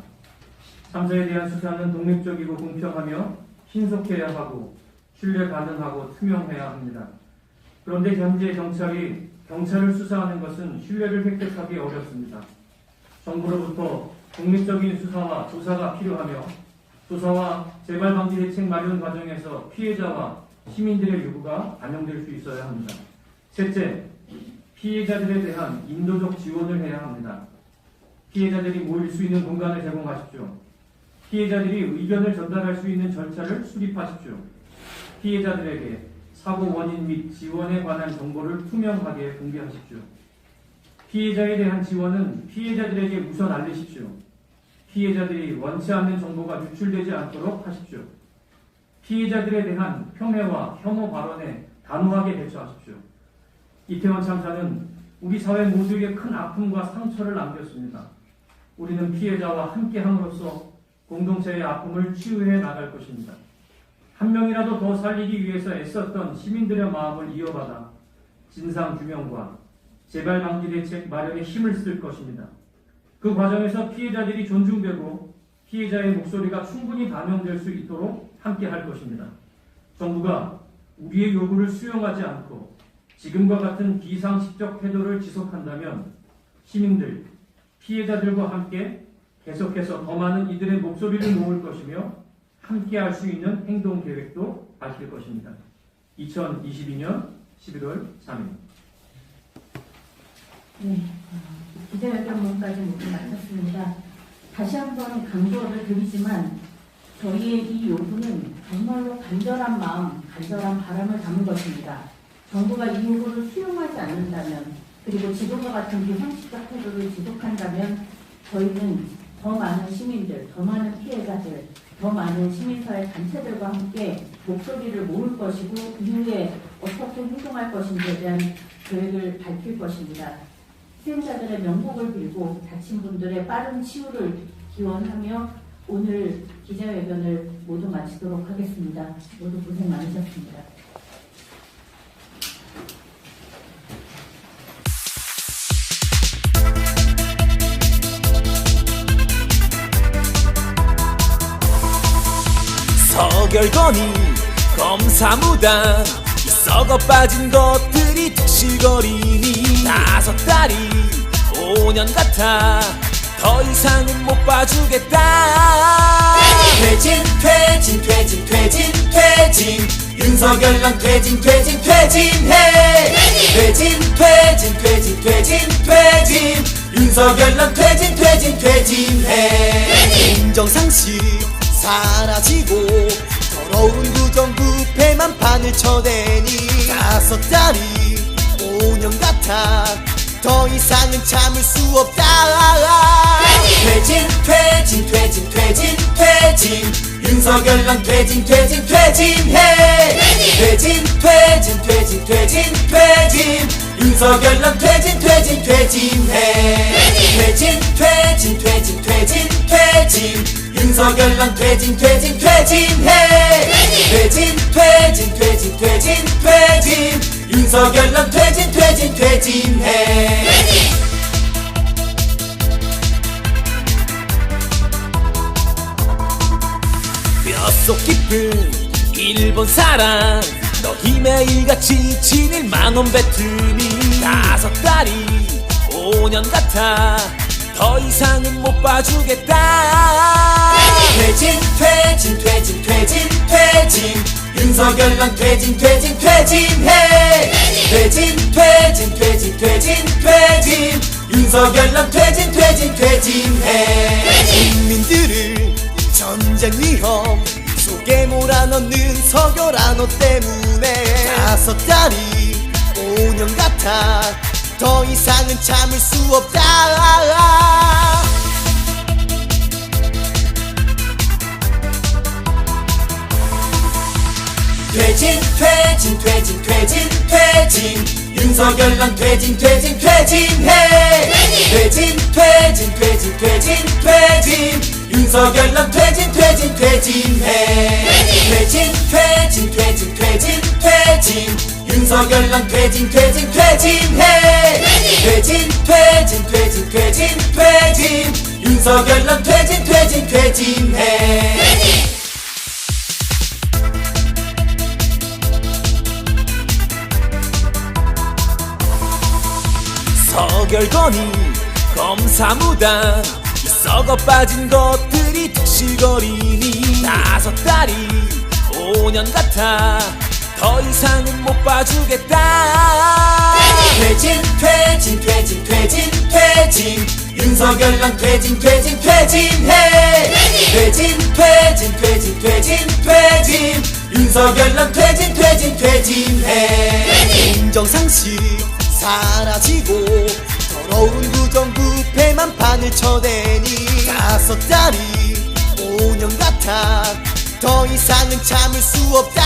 참사에 대한 수사는 독립적이고 공평하며 신속해야 하고 신뢰 가능하고 투명해야 합니다. 그런데 현재 경찰이 경찰을 수사하는 것은 신뢰를 획득하기 어렵습니다. 정부로부터 독립적인 수사와 조사가 필요하며 조사와 재발 방지 대책 마련 과정에서 피해자와 시민들의 요구가 반영될 수 있어야 합니다. 셋째, 피해자들에 대한 인도적 지원을 해야 합니다. 피해자들이 모일 수 있는 공간을 제공하십시오. 피해자들이 의견을 전달할 수 있는 절차를 수립하십시오. 피해자들에게 사고 원인 및 지원에 관한 정보를 투명하게 공개하십시오. 피해자에 대한 지원은 피해자들에게 우선 알리십시오. 피해자들이 원치 않는 정보가 유출되지 않도록 하십시오. 피해자들에 대한 폄훼와 혐오 발언에 단호하게 대처하십시오. 이태원 참사는 우리 사회 모두에게 큰 아픔과 상처를 남겼습니다. 우리는 피해자와 함께함으로써 공동체의 아픔을 치유해 나갈 것입니다. 한 명이라도 더 살리기 위해서 애썼던 시민들의 마음을 이어받아 진상규명과 재발방지 대책 마련에 힘을 쓸 것입니다. 그 과정에서 피해자들이 존중되고 피해자의 목소리가 충분히 반영될 수 있도록 함께할 것입니다. 정부가 우리의 요구를 수용하지 않고 지금과 같은 비상식적 태도를 지속한다면 시민들, 피해자들과 함께 계속해서 더 많은 이들의 목소리를 모을 것이며 함께할 수 있는 행동 계획도 밝힐 것입니다. 2022년 11월 3일. 네, 기자회견문까지 모두 마쳤습니다. 다시 한번 강조를 드리지만 저희의 이 요구는 정말로 간절한 마음, 간절한 바람을 담은 것입니다. 정부가 이 요구를 수용하지 않는다면, 그리고 지금과 같은 비상식적 태도를 지속한다면 저희는 더 많은 시민들, 더 많은 피해자들, 더 많은 시민사회 단체들과 함께 목소리를 모을 것이고 이후에 어떻게 행동할 것인지에 대한 계획을 밝힐 것입니다. 희생자들의 명복을 빌고 다친 분들의 빠른 치유를 기원하며 오늘 기자회견을 모두 마치도록 하겠습니다. 모두 고생 많으셨습니다. 서결건이 검사무당 이 썩어 빠진 것들이 득실거리니 5달이 5년 같아 더 이상은 못 봐주겠다. 퇴진 퇴진 퇴진 퇴진 퇴진 윤석열랑 퇴진 퇴진 퇴진해. 퇴진 퇴진 퇴진 퇴진 퇴진 윤석열랑 퇴진 퇴진 퇴진해. 공정상식 사라지고 더러운 부정부패만 판을 쳐대니 5달이 5년 같아 더 이상은 참을 수 없다. 퇴진 퇴진 퇴진 퇴진 퇴진 윤석열랑 퇴진 퇴진 퇴진해. 퇴진 퇴진 퇴진 퇴진 퇴진 윤석열랑 퇴진 퇴진 퇴진해. 퇴진 퇴진 퇴진 퇴진 퇴진 윤석열랑 퇴진 퇴진 퇴진해. 퇴진 퇴진 퇴진 퇴진 퇴진 윤석열랑 퇴진 퇴진 퇴진해. 뼛속 깊은 일본 사랑 너희 매일같이 지낼 만원 뱉으니 5달이 5년 같아 더 이상은 못 봐주겠다. 퇴진 퇴진 퇴진 퇴진 퇴진 윤석열랑 퇴진 퇴진 퇴진해. 퇴진 퇴진 퇴진 퇴진 퇴진 윤석열랑 퇴진 퇴진 퇴진해. 국민들을 전쟁 위험 속에 몰아넣는 서결한 너 때문에 5달이 5년 같아 더 이상은 참을 수 없다. 퇴진 퇴진 퇴진 퇴진 퇴진 윤석열랑 퇴진 퇴진 퇴진해. 퇴진 퇴진 퇴진 퇴진 퇴진 윤석열랑 퇴진 퇴진 퇴진해. 퇴진 퇴진 퇴진 퇴진 퇴진 윤석열랑 퇴진 퇴진 퇴진해. 퇴진 퇴진 퇴진 퇴진 퇴진 윤석열랑 퇴진 퇴진 퇴진해. 서결건이 검사무당 이 썩어 빠진 것들이 득실거리니 5달이 5년 같아 더 이상은 못 봐주겠다. 퇴진 퇴진 퇴진 퇴진 퇴진 윤석열랑 퇴진 퇴진 퇴진해. 퇴진 퇴진 퇴진 퇴진 퇴진 윤석열랑 퇴진 퇴진 퇴진해. 공정상식 사라지고 더러운 부정부패만 판을 쳐대니 5달이 5년 같아 더 이상은 참을 수 없다.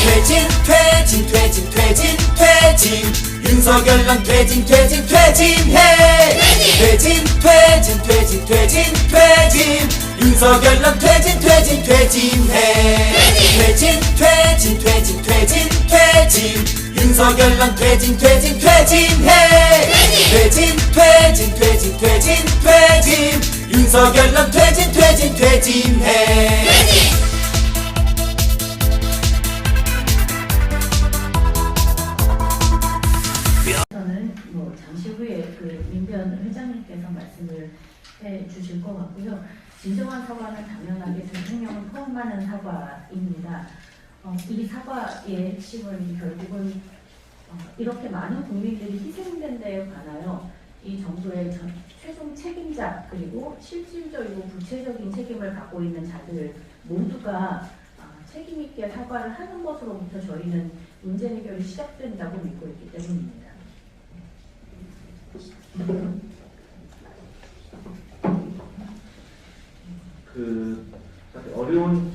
퇴진 퇴진 퇴진 퇴진 퇴진 윤석열랑 퇴진 퇴진 퇴진해. 퇴진 퇴진 퇴진 퇴진 퇴진 윤석열랑 퇴진 퇴진 퇴진해. 퇴진 퇴진 퇴진 퇴진 퇴진 윤석열랑 퇴진 퇴진 퇴진해. 퇴진 퇴진 퇴진 퇴진 퇴진 윤석열랑 퇴진 퇴진 퇴진해. 저는 잠시 후에 그 민변 회장님께서 말씀을 해주실 것 같고요. 진정한 사과는 당연하게 대통령을 포함하는 사과입니다. 이 사과의 핵심은 결국은 이렇게 많은 국민들이 희생된 데에 관하여 이 정도의 최종 책임자 그리고 실질적이고 구체적인 책임을 갖고 있는 자들 모두가 책임 있게 사과를 하는 것으로부터 저희는 문제 해결이 시작된다고 믿고 있기 때문입니다. 어려운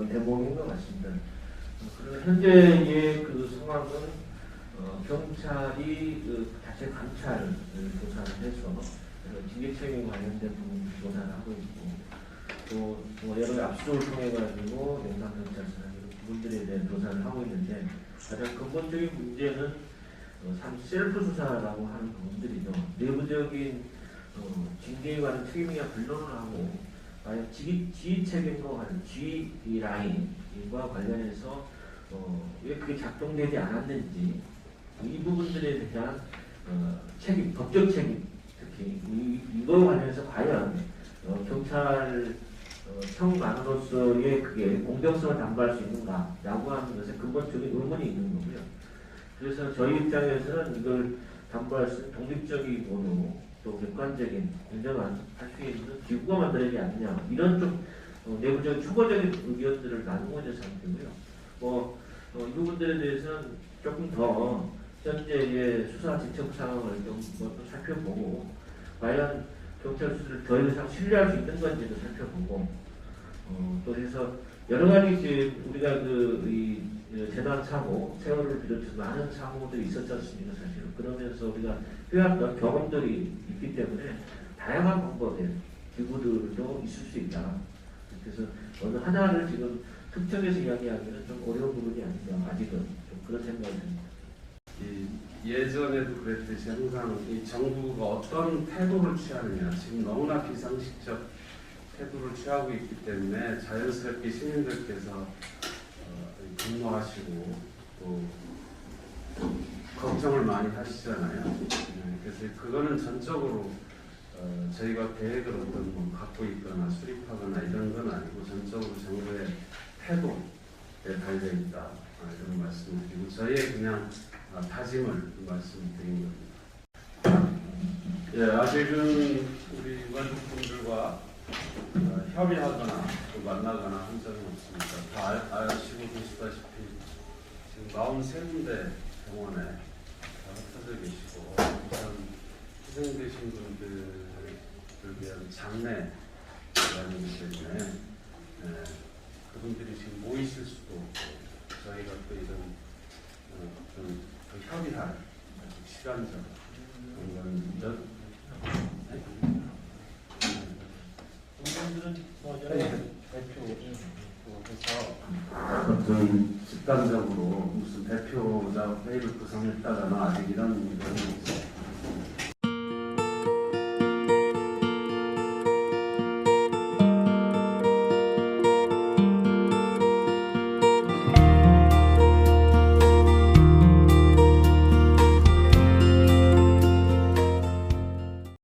대목인 것 같습니다. 그리고 현재의 그 상황은 경찰이 자체 감찰을 조사를 해서 징계책임 관련된 부분 조사를 하고 있고 또 여러 압수를 통해 가지고 영상경찰서나 이런 부분들에 대한 조사를 하고 있는데 가장 근본적인 문제는 참 셀프 수사라고 하는 부분들이죠. 내부적인 징계에 관한 책임이야 변론을 하고 과연 지휘 책임과 관련 지휘 라인과 관련해서 왜 그게 작동되지 않았는지 이 부분들에 대한 책임, 법적 책임 특히 이거 관련해서 과연 경찰청만으로서의 그게 공정성을 담보할 수 있는가라고 하는 것에 근본적인 의문이 있는 거고요. 그래서 저희 입장에서는 이걸 담보할 수 있는 독립적이고 또 객관적인 공정한 할 수 있는 기구가 만들어야지 않느냐 이런 좀 내부적인 초보적인 의견들을 나누고 있는 상태고요. 이 부분들에 대해서는 조금 더 현재의 수사 진척 상황을 좀 살펴보고 과연 경찰 수사를 더 이상 신뢰할 수 있는 건지도 살펴보고 또 해서 여러 가지 우리가 이 재난 사고, 세월을 비롯해서 많은 사고들이 있었지 않습니까, 사실은. 그러면서 우리가 해왔던 경험들이 있기 때문에 다양한 방법의 기구들도 있을 수 있다. 그래서 어느 하나를 지금 특정해서 이야기하기는 좀 어려운 부분이 아닌가, 아직은 좀 그런 생각이 듭니다. 예전에도 그랬듯이 항상 이 정부가 어떤 태도를 취하느냐, 지금 너무나 비상식적 태도를 취하고 있기 때문에 자연스럽게 시민들께서 분노하시고 또 걱정을 많이 하시잖아요. 그래서 그거는 전적으로 저희가 계획을 어떤 갖고 있거나 수립하거나 이런 건 아니고 전적으로 정부의 태도에 달려 있다 이런 말씀을 드리고 저희의 그냥 다짐을 말씀드린 겁니다. 예, 아직은 우리 유가족분들과 협의하거나 또 만나거나 한 적은 없습니다. 다 아시고 계시다시피 지금 43군데 병원에 흩어져 계시고 우선 희생되신 분들을 위한 장례라는 때문에 그분들이 지금 모이실 수도 없고 저희가 또 이런 좀 협의할 시간적 그런 건 어떤 집단적으로 무슨 대표자 회의를 구성했다거나 아직 이런 의견이 있어요.